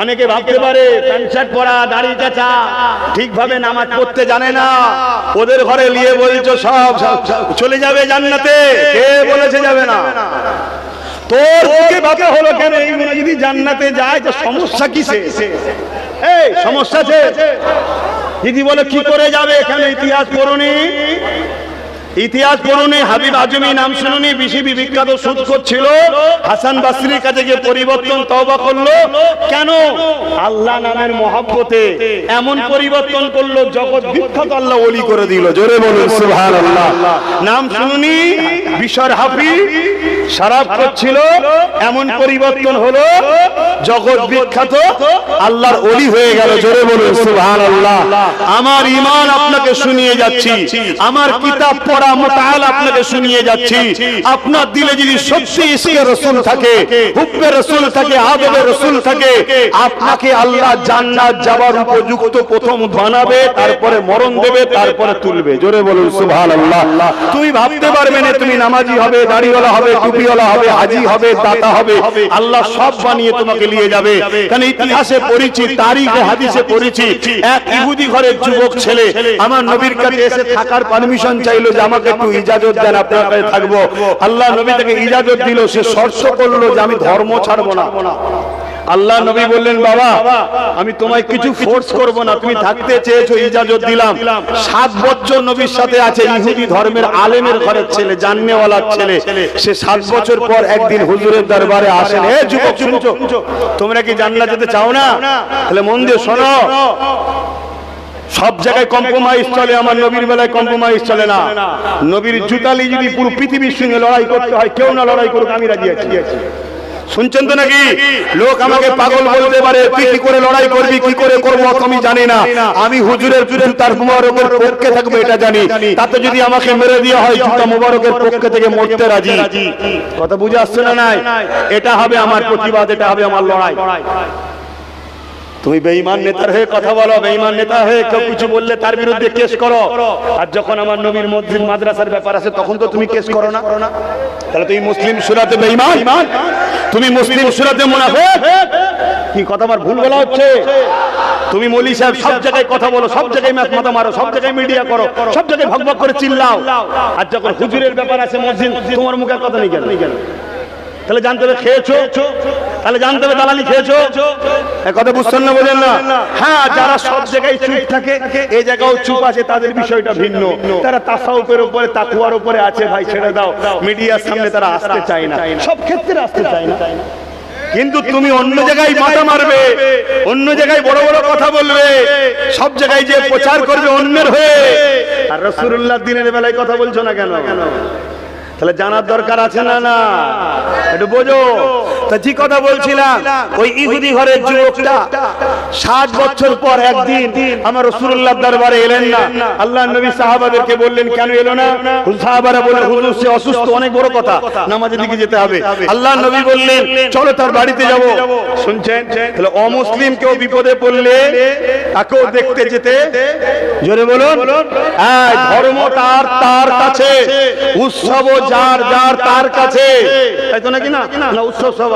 অনেকে ভাবতে পারে প্যান্ট শার্ট পরা, দাড়ি চাচা, ঠিকভাবে নামাজ পড়তে জানে না, ওদের ঘরে নিয়ে বলছো সব চলে যাবে জান্নাতে। কে বলেছে যাবে না? তোর বুকে বাবা হলো কেন? এই মনে যদি জান্নাতে যায় তো সমস্যা কিসে? এই সমস্যা আছে। যদি বলে কি করে যাবে, এখানে ইতিহাস পড়ুনি, ইতিহাস পড়ুনি, হাবিব আজমি নাম শুনুনি, বিসিবি বিখ্যাত সুদখোর ছিল, হাসান বাসরির কাছে গিয়ে পরিবর্তন তওবা করলো। কেন? আল্লাহ নামের মহব্বতে এমন পরিবর্তন করলো, জগৎ বিখ্যাত আল্লাহ ওলি করে দিল। জোরে বলুন সুবহানাল্লাহ। নাম শুনুনি, বিশর হাফি, শরাব করছিল, এমন পরিবর্তন হলো জগৎ বিখ্যাত আল্লাহর ওলি হয়ে গেল। জোরে বলুন সুবহানাল্লাহ। আমার ঈমান আপনাকে শুনিয়ে যাচ্ছি, আমার কিতাব পড়া মুতাআল আপনাকে শুনিয়ে যাচ্ছি। আপনার দিলে যদি সত্যি ইশকে রাসূল থাকে, হুব্বে রাসূল থাকে, আদবে রাসূল থাকে, আপনাকে আল্লাহ জান্নাত যাওয়ার উপযুক্ত প্রথম বানাবে, তারপরে মরণ দেবে, তারপরে তুলবে। জোরে বলুন সুবহানাল্লাহ। তুমি ভাবতে পারবে না তুমি নামাজি হবে, দাড়িওয়ালা হবে, টুপিওয়ালা হবে, হাজী হবে, দাতা হবে, আল্লাহ সব বানিয়ে তোমাকে নিয়ে যাবে। কারণ ইতিহাসে পড়েছি, তারিখে হাদিসে পড়েছি, এক ইহুদি ঘরের যুবক ছেলে আমার নবীর কাছে এসে থাকার পারমিশন চাইলো যে আমাকে একটু ইজাজত দেন, আপনার কাছে থাকবো। আল্লাহ নবী তাকে ইজাজত দিল। সে শর্ত করলো যে আমি ধর্ম ছাড়বো না। আল্লাহ নবী বললেন, বাবা আমি তোমায় কিছু ফোর্স করব না, তুমি থাকতে চেয়েছো, ইজাজত দিলাম। 7 বছর নবীর সাথে আছে। ইহুদি ধর্মের আলেমের ঘরের ছেলে, জাননেওয়ালার ছেলে। সে 7 বছর পর একদিন হুজুরের দরবারে আসেন। হে যুবক, শুনছো? তোমরা কি জান্নাত যেতে চাও না? তাহলে মন দিয়ে শোনো। সব জায়গায় কম্প্রোমাইজ চলে, আমার নবীর বেলায় কম্প্রোমাইজ চলে না। নবীর জুতালি যদি পুরো পৃথিবীর সঙ্গে লড়াই করতে হয়, কেউ না লড়াই করুক, আমি রাজি আছি। শুনছেন তো নাকি? লোক আমাকে পাগল বলতে পারে, তুই কি করে লড়াই করবি, কি করে করবো আমি জানি না। আমি হুজুরের জুতার মুবারকের পক্ষে থাকবো এটা জানি। তাতে যদি আমাকে মেরে দেওয়া হয়, জুতা মুবারকের পক্ষে থেকে মরতে রাজি। কথা বুঝে আসছে না? নাই, এটা হবে আমার প্রতিবাদ, এটা হবে আমার লড়াই। তুমি বেঈমান নেতার হয়ে কথা বলো, বেঈমান নেতা হয়ে কেউ কিছু বললে তার বিরুদ্ধে কেস করো। আর যখন আমার নবীর মসজিদ মাদ্রাসার ব্যাপার আছে তখন তো তুমি কেস করো না। তাহলে তুমি মুসলিম সূরাতে বেঈমান, তুমি মুসলিম সূরাতে মুনাফিক। কি কথা আমার ভুল বলা হচ্ছে? তুমি মৌলী সাহেব সব জায়গায় কথা বলো, সব জায়গায় মাথা মারো, সব জায়গায় মিডিয়া করো, সব জায়গায় ভগভগ করে চিল্লাও। আর যখন হুজুরের ব্যাপার আছে মসজিদ, তোমার মুখে কথা নেই কেন? তাহলে জানতে হবে খেয়েছো, তাহলে জানতে হবে দালালি খেয়েছো। কথা বুঝছেন না? বলেন না? হ্যাঁ, যারা সব জায়গায় চুপ থাকে, এই জায়গাও চুপ আছে, তাদের বিষয়টা ভিন্ন। তারা তাসাউফের উপরে, তাকওয়ার উপরে আছে, ভাই ছেড়ে দাও। মিডিয়ার সামনে তারা আসতে চায় না, সব ক্ষেত্রে আসতে চায় না। কিন্তু তুমি অন্য জায়গায় মাথা মারবে, অন্য জায়গায় বড় বড় কথা বলবে, সব জায়গায় যে প্রচার করবে অন্যের হয়ে। আর রাসূলুল্লাহর দিনের বেলায় কথা বলছো না কেন? তাহলে জানার দরকার আছে না? না, একটু বোঝো। তা যে কথা বলছিলাম, ওই ইহুদি ঘরের যুবকটা 7 বছর পর একদিন আমার রাসূলুল্লাহর দরবারে এলেন না। আল্লাহর নবী সাহাবাদেরকে বললেন, কেন এলো না? সাহাবারা বললেন, হুজুর সে অসুস্থ। অনেক বড় কথা, নামাজের দিকে যেতে হবে। আল্লাহর নবী বললেন, চলো তার বাড়িতে যাব। শুনছেন? তাহলে অমুসলিম কেউ বিপদে পড়লে তাকেও দেখতে যেতে, জোরে বলুন, ধর্ম তার কাছে, উৎসব যার যার তার কাছে, তাই তো নাকি? না, উৎসব সবার।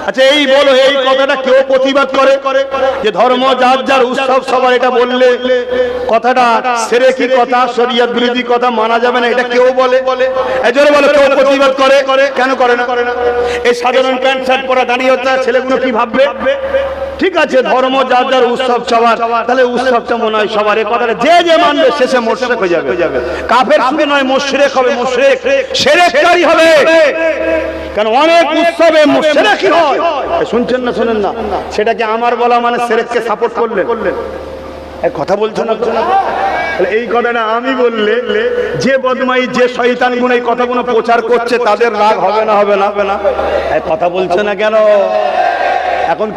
আচ্ছা এই বলো, এই কথাটা কেউ প্রতিবাদ করে যে ধর্ম যার যার, উৎসব সবার, এটা বললে কথাটা শিরকি কথা, শরীয়ত বিরোধী কথা, মানা যাবে না, এটা কেউ বলে? এজন্য বলো, কেউ প্রতিবাদ করে? কেন করে না? এই সাধারণ প্যান্ট শার্ট পরা দাঁড়িয়ে হচ্ছে ছেলেগুলো কি ভাববে? ঠিক আছে, ধর্ম যার যার, উৎসব সবার, তাহলে উৎসবটা মনে হয় সবার। এই কথাটা যে মানবে শেষে মুশরিক হয়ে যাবে। কাফের শুধু নয়, মুশরিক হবে, মুশরিক শিরককারী হবে। কারণ অনেক উৎসবে মুশরিকি হয়। শুনছেন না? শুনেন না? সেটাকে আমার বলা মানে শিরককে সাপোর্ট করলেন। কথা বলছো না? এই কথাটা আমি বললে যে বদমাই, যে শয়তান গুণ এই কথাগুলো প্রচার করছে, তাদের রাগ হবে না? হবে না? কথা বলছো না কেন? এখন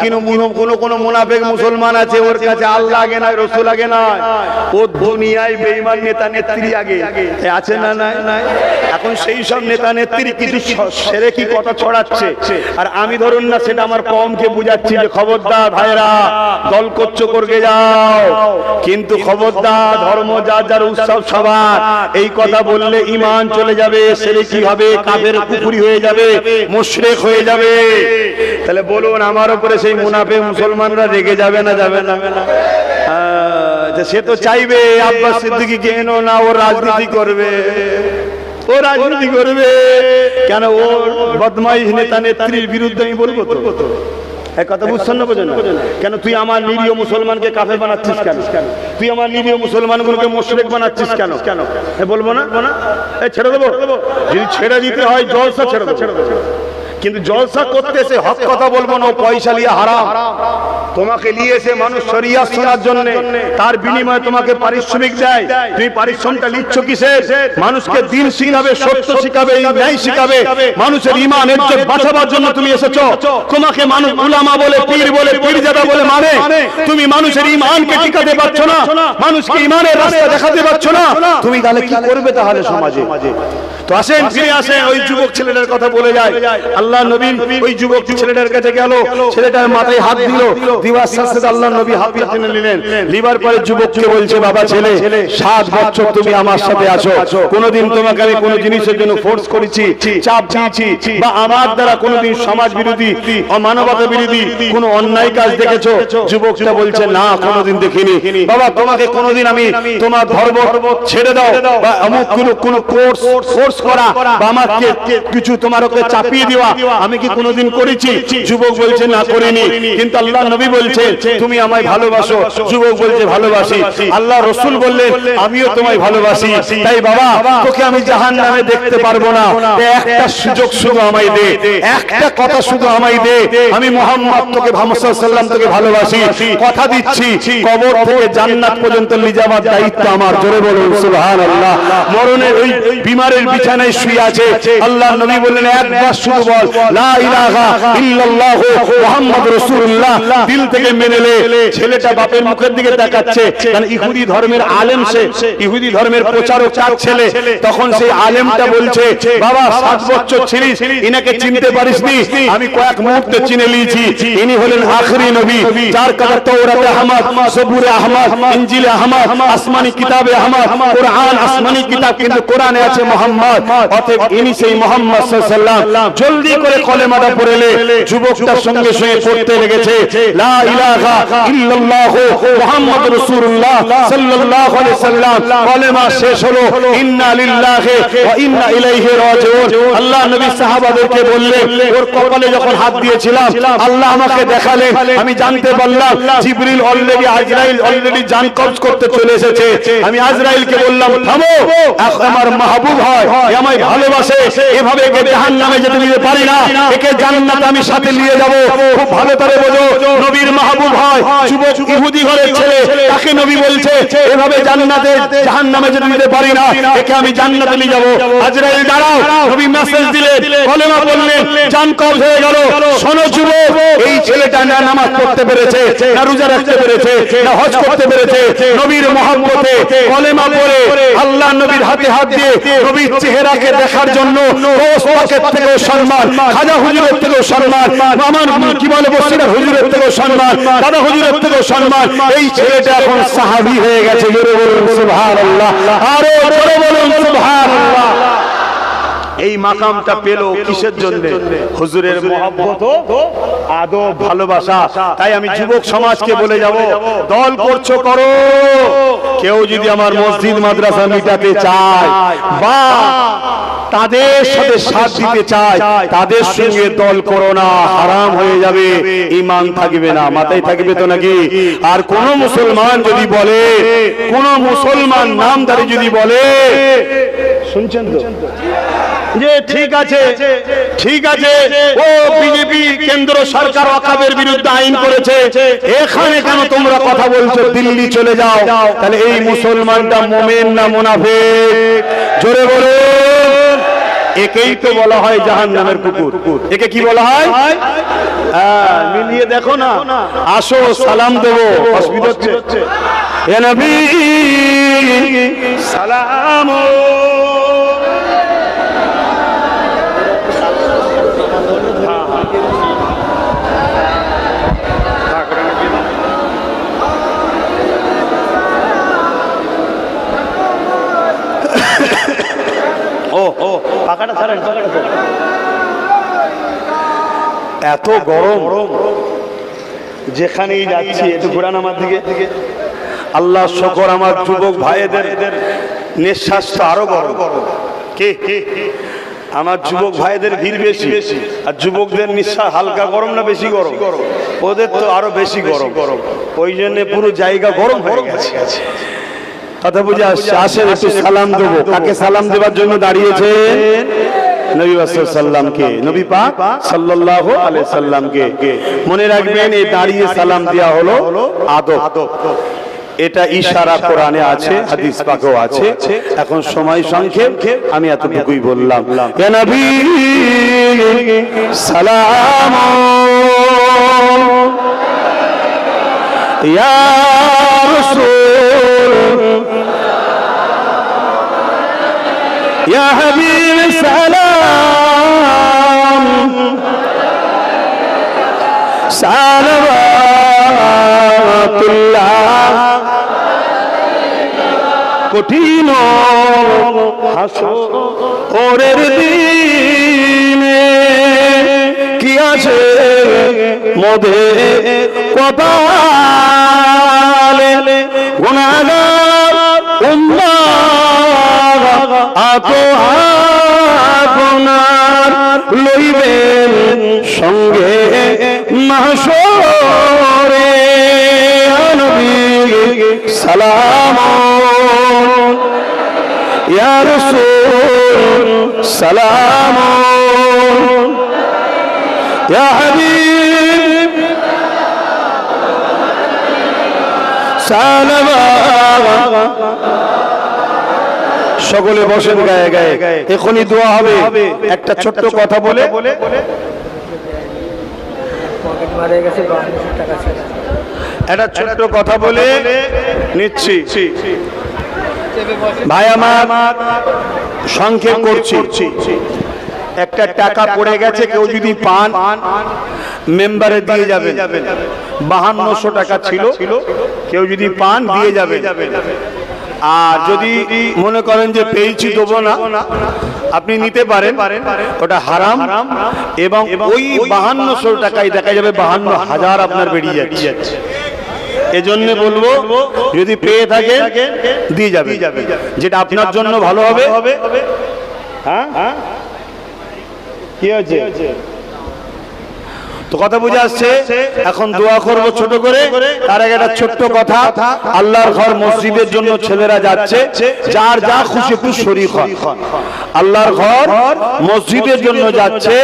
কোন মুনাফিক মুসলমান আছে, ওর কাছে আল্লাহ আগে নয়, রাসূল আগে নয়, ও দুনিয়ায় বেঈমান নেতা নেত্রী আগে আছে না? নাই। এখন সেই সব নেতা নেত্রী কিছু শিরকি কথা ছড়াচ্ছে, আর আমি ধরুন না সেটা আমার কওমকে বুঝাচ্ছি যে খবরদার ভাইরা, দল করছো করবে যাও, কিন্তু খবরদার, ধর্ম যার যার, উৎসব সবার, এই কথা বললে ঈমান চলে যাবে, শিরকি হবে, কাফের কুফরি হয়ে যাবে, মুশরিক হয়ে যাবে। তাহলে বলুন, আমার উপরে সেই মুনাফিক মুসলমানরা রেগে যাবে না? যাবে না? সে তো চাইবে আব্বাস সিদ্দিকীকে এনো না, ও রাজনীতি করবে, ও রাজনীতি করবে। কেন? ও বদমাইশ নেতা নেত্রীর বিরুদ্ধে আমি বলবো তো? এক কথা বুঝছেন না? বোঝেন না? কেন তুই আমার নিরীহ মুসলমানকে কাফের বানাচ্ছিস কেন? তুই আমার নিরীহ মুসলমানগুলোকে মুশরিক বানাচ্ছিস কেন? বলবো না? ছেড়ে দেবো? যদি ছেড়ে দিতে হয় জলসা ছেড়ে দেবো। কিন্তু জলসা করতেছে, হক কথা বলবো না, পয়সা লিয়ে হারাম। তোমাকে নিয়েছে মানুষ শরিয়াত শোনার জন্য, তার বিনিময়ে তোমাকে পারিশ্রমিক দেয়। তুমি পারিশ্রমিকটা নিচ্ছ কিসের? মানুষকে দিন শিখাবে, সত্য শিখাবে, ন্যায় শিখাবে, মানুষের ঈমান ইজ্জত বাঁচাবার জন্য তুমি এসেছো। তোমাকে মানুষ উলামা বলে, পীর বলে, পীরজাদা বলে মানে, তুমি মানুষের ঈমানকে টিকাতে পারছো না, মানুষকে ঈমানের রাস্তা দেখাতে পারছো না, তুমি তাহলে কি করবে তাহলে সমাজে? তো আসেন, ফিরে আসেন, ওই যুবক ছেলেটার কথা বলে যায়। আল্লাহ নবী ওই যুবক ছেলেটার কাছে গেল, ছেলেটার মাথায় হাত দিল, দিবার সাথে আল্লাহ নবী হাতটা টেনে নিলেন। লিবার পরে যুবককে বলছে, বাবা ছেলে, 7 বছর তুমি আমার সাথে আছো, কোনোদিন তোমাকে আমি কোনো জিনিসের জন্য ফোর্স করেছি, চাপ দিয়েছি, বা আমার দ্বারা কোনোদিন সমাজ বিরোধী, অমানবতা বিরোধী কোনো অন্যায় কাজ দেখেছো? যুবকটা বলছে, না, কোনোদিন দেখিনি। বাবা, তোমাকে কোনোদিন আমি তোমার ধর্ম ছেড়ে দাও বা অমুক কোনো কোর্স করা বা আমাকে কিছু তোমার ওকে চাপিয়ে দেওয়া আমি কি কোনোদিন করেছি? যুবক বলছে, না, করিনি। কিন্তু আল্লাহ নবী বলছে, তুমি আমায় ভালোবাসো। যুবক বলছে, ভালোবাসি। আল্লাহ রসুল বললেন, আমিও তোমায় ভালোবাসি। তাই বাবা, তোকে আমি জাহান্নামে দেখতে পারবো না, একটা সুযোগ শুধু আমায় দে, একটা কথা শুধু আমায় দে। আমি মুহাম্মদ তোকে, মুহাম্মদ সাল্লাল্লাহু আলাইহি ওয়াসাল্লাম তোকে ভালোবাসি, কথা দিচ্ছি, কবর থেকে জান্নাত পর্যন্ত নিয়ে যাওয়ার দায়িত্ব আমার। জোরে বলুন সুবহানাল্লাহ। মরণের ওই বিমারের বিছানায় শুয়ে আছে, আল্লাহ নবী বললেন, একবার শুধু বল লা ইলাহা ইল্লাল্লাহু মুহাম্মাদুর রাসূলুল্লাহ, দিল থেকে মেনে নে। ছেলেটা বাপের মুখের দিকে তাকাচ্ছে, কারণ ইহুদি ধর্মের আলেম সে, ইহুদি ধর্মের প্রচারক তার ছেলে। তখন সেই আলেমটা বলছে, বাবা 7 বছর ছিলিস, ইনাকে চিনতে পারিসনি? আমি কয়েক মুহূর্তে চিনে নিয়েছি, ইনি হলেন আখরি নবী, যার কথা তাওরাতে আহমদ, জবুরে আহমদ, ইনজিলে আহমদ, আসমানি কিতাবে আহমদ, কোরআন আসমানি কিতাব, কিন্তু কোরআনে আছে মুহাম্মদ। অতএব ইনি সেই মুহাম্মদ সাল্লাল্লাহু আলাইহি ওয়াসাল্লাম। জলদি করে কলেমাটা পড়ে নে। যুবকটার সঙ্গে সঙ্গে পড়তে লেগেছে, লা ইলাহা ইল্লাল্লাহু মুহাম্মাদুর রাসূলুল্লাহ সাল্লাল্লাহু আলাইহি ওয়াসাল্লাম। কলেমা শেষ হলো, ইন্না লিল্লাহি ওয়া ইন্না ইলাইহি রাজিউন। আল্লাহ নবী সাহাবাদেরকে বললেন, ওর কপালে যখন হাত দিয়েছিলাম, আল্লাহ আমাকে দেখালেন, আমি জানতে পারলাম জিবরিল অলরেডি, আজরাইল অলরেডি জান কবজ করতে চলে এসেছে। আমি আজরাইলকে বললাম, থামো, আমার মাহবুব হয়, আমায় ভালোবাসে, এভাবে একে জাহান্নামে যেতে দিতে পারি না, একে জান্নাতে আমি সাথে নিয়ে যাব। খুব ভালো করে বোঝো, নবীর মাহবুব হয়, যুবক ইহুদি ঘরের ছেলে, তাকে নবী বলছে, এভাবে জান্নাতে জাহান্নামে যেতে দিতে পারি না, একে আমি জান্নাতে নিয়ে যাব। আজরাইল দাঁড়াও, নবী মেসেজ দিলেন, কলেমা বললেন, জান কবজ হয়ে গেল। শোনো যুবক, এই ছেলেটা না নামাজ পড়তে পেরেছে, না রোজা রাখতে পেরেছে, না হজ করতে পেরেছে, নবীর মহব্বতে কলেমা পড়ে আল্লাহ নবীর হাতে হাত দিয়ে নবীর চেহারাকে দেখার জন্য গৌস পাকের থেকেও সম্মান, খাজা হুজুরের থেকেও সম্মান, আমার কি বলে বসির হুজুরের থেকেও সম্মান, দাদা হুজুরের থেকেও সম্মান। এই ছেলেটা এখন সাহাবী হয়ে গেছে। জোরে বলুন সুবহানাল্লাহ, আরো জোরে বলুন সুবহানাল্লাহ। এই মাকামটা পেল কিসের জন্য? হুজুরের মহব্বত, আদব, ভালোবাসা। তাই আমি যুবক সমাজকে বলে যাব, দল করছো করো, কেউ যদি আমার মসজিদ মাদ্রাসা মিটাতে চায় বা তাদের সাথে সাথ দিতে চায়, তাদের সঙ্গে দল করো না, হারাম হয়ে যাবে, ঈমান থাকবে না। মাথায় থাকবে তো নাকি? আর কোন মুসলমান যদি বলে, কোন মুসলমান নামদারি যদি বলে, শুনছেন তো, যে ঠিক আছে, ঠিক আছে, ও বিজেপি কেন্দ্র সরকার ওয়াকফের বিরুদ্ধে আইন করেছে, এখানে কেন তোমরা কথা বলছো, দিল্লি চলে যাও, তাহলে এই মুসলমানটা মুমিন না মুনাফিক? জোরে বলুন। একেই তো বলা হয় জাহান্নামের কুকুর। একে কি বলা হয়? মিলিয়ে দেখো না, আসো সালাম দেবো, অসুবিধা হচ্ছে? এ নবী সালাম। পাকাটা ছাড়েন, পাকাটা ছাড়েন। এত গরম, যেখানেই যাচ্ছি একটু ঘোরান আমার দিকে। আল্লাহ শুকর, আমার যুবক ভাইদের নিঃশ্বাসটা আরো গরম। কে আমার যুবক ভাইদের ভিড় বেশি, আর যুবকদের নিঃশ্বাস হালকা গরম না বেশি গরম? ওদের তো আরো বেশি গরম, ওই জন্য পুরো জায়গা গরম হয়ে গেছে। কথা বুঝে আসছে? আসেন একটু সালাম দেবো। কাকে সালাম দেওয়ার জন্য দাঁড়িয়েছেন? নবী সাল্লামকে, নবী পাক সাল্লাল্লাহু আলাইহি সাল্লামকে। মনে রাখবেন এই দাঁড়িয়ে সালাম দেওয়া হলো আদব। এটা ইশারা কোরআনে আছে, হাদিস পাকেও আছে। এখন সময় সংক্ষেপ, আমি এতটুকুই বললাম। ইয়া নবী সালাম, ইয়া রাসূল, ইয়া হাবিব সালাম, সালাওয়াতুল্লাহ। কঠিন হাসরের দিনে কি আছে মোদের কপালে, গুনাহগার উম্মাহ আতো আপনার লইবেন সঙ্গে মাহশরে। নবী সালাম, ইয়া রাসূল সালাম, ইয়া হাবিব সালাম। সকলে বসেন গায়ে গায়ে, এখনই দোয়া হবে। একটা ছোট্ট কথা বলে একটা ছোট্ট কথা বলে নিচ্ছি। ভাই আমার, সংক্ষেপ করছি। একটা টাকা পড়ে গেছে, কেউ যদি পান মেম্বারে দিয়ে যাবেন। 5200 টাকা ছিল, কেউ যদি পান দিয়ে যাবেন। আর যদি মনে করেন যে পেয়েছি দেবো না, আপনি নিতে পারেন, ওটা হারাম। এবং ওই 5200 টাকায় দেখা যাবে 52,000 আপনার বেরিয়ে যাচ্ছে। এজন্য বলবো, যদি পেয়ে থাকে দিয়ে যাবে, যেটা আপনার জন্য ভালো হবে। হ্যাঁ, কি আছে তো কথা বুঝে আসছে। এখন দোয়া করব ছোট করে। তার আগে একটা ছোট্ট কথা, আল্লাহর ঘর মসজিদের জন্য ছেলেরা যাচ্ছে, যার যা খুশি একটু শরীক হন। আল্লাহর ঘর মসজিদের জন্য যাচ্ছে,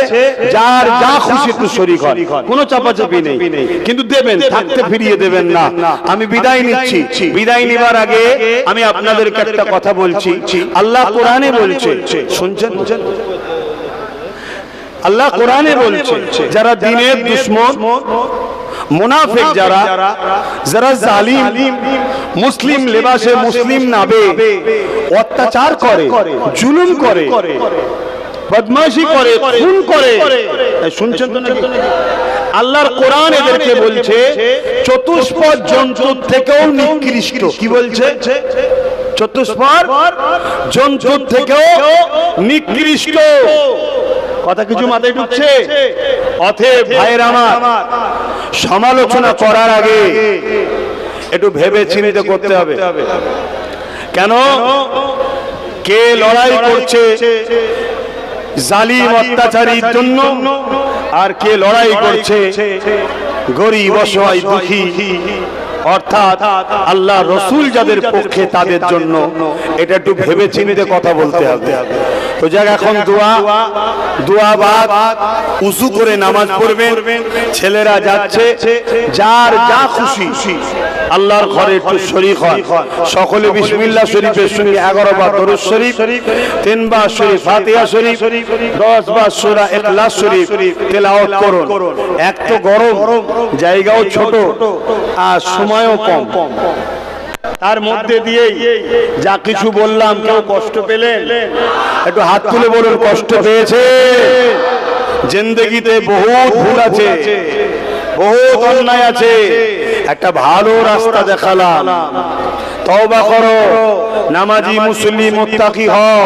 যার যা খুশি একটু শরীক হন। কোনো চাপাচাপি নেই, কিন্তু দেবেন, থাকতে ফিরিয়ে দেবেন না। আমি বিদায় নিচ্ছি। বিদায় নেবার আগে আমি আপনাদেরকে একটা কথা বলছি। আল্লাহ কোরআনে বলছে, শুনছেন? আল্লাহ কোরআনে বলছে, যারা দ্বীনের দুশমন, মুনাফিক, যারা জালিম, মুসলিম লেবাসে মুসলিম নাবে অত্যাচার করে, জুলুম করে, বদমাশি করে, খুন করে, শুনছেন তো নাকি? আল্লাহর কোরআন এদেরকে বলছে চতুষ্পদ জন্তুর থেকেও নিকৃষ্ট। কি বলছে? চতুষ্পদ জন্তুর থেকেও নিকৃষ্ট। কথা কিছু মাথায় ঢুকছে? অতএব ভাইয়ের আমার, সমালোচনা করার আগে একটু ভেবে চিন্তে করতে হবে। কেন? কে লড়াই করছে জালিম অত্যাচারীর জন্য, আর কে লড়াই করছে গরিব, অসহায়, দুঃখী, অর্থাৎ আল্লাহ রসুল যাদের পক্ষে, তাদের জন্য। এটা একটু ভেবে চিন্তে কথা বলতে হবে। তো যাক, এখন দোয়া বাদ, উযু করে নামাজ পড়বেন। ছেলেরা যাচ্ছে, যার যা খুশি আল্লাহর ঘরে একটু শরীক হন। সকলে বিসমিল্লাহ শরীফের সঙ্গে 11 বার দরুদ শরীফ, 3 বার শরীফ ফাতিহা শরীফ, 10 বার সূরা ইখলাস শরীফ তেলাওয়াত করুন। এক তো গরম, জায়গাও ছোট, আর সময়ও কম। তার মধ্যে দিয়ে যা কিছু বললাম, কেউ কষ্ট পেলেন? একটু হাত তুলে বলুন, কষ্ট পেয়েছে? জিন্দেগিতে বহুত ভুল আছে, বহুত অন্যায় আছে, একটা ভালো রাস্তা দেখালাম। তওবা করো, নামাজি মুসলিম মুত্তাকি হও।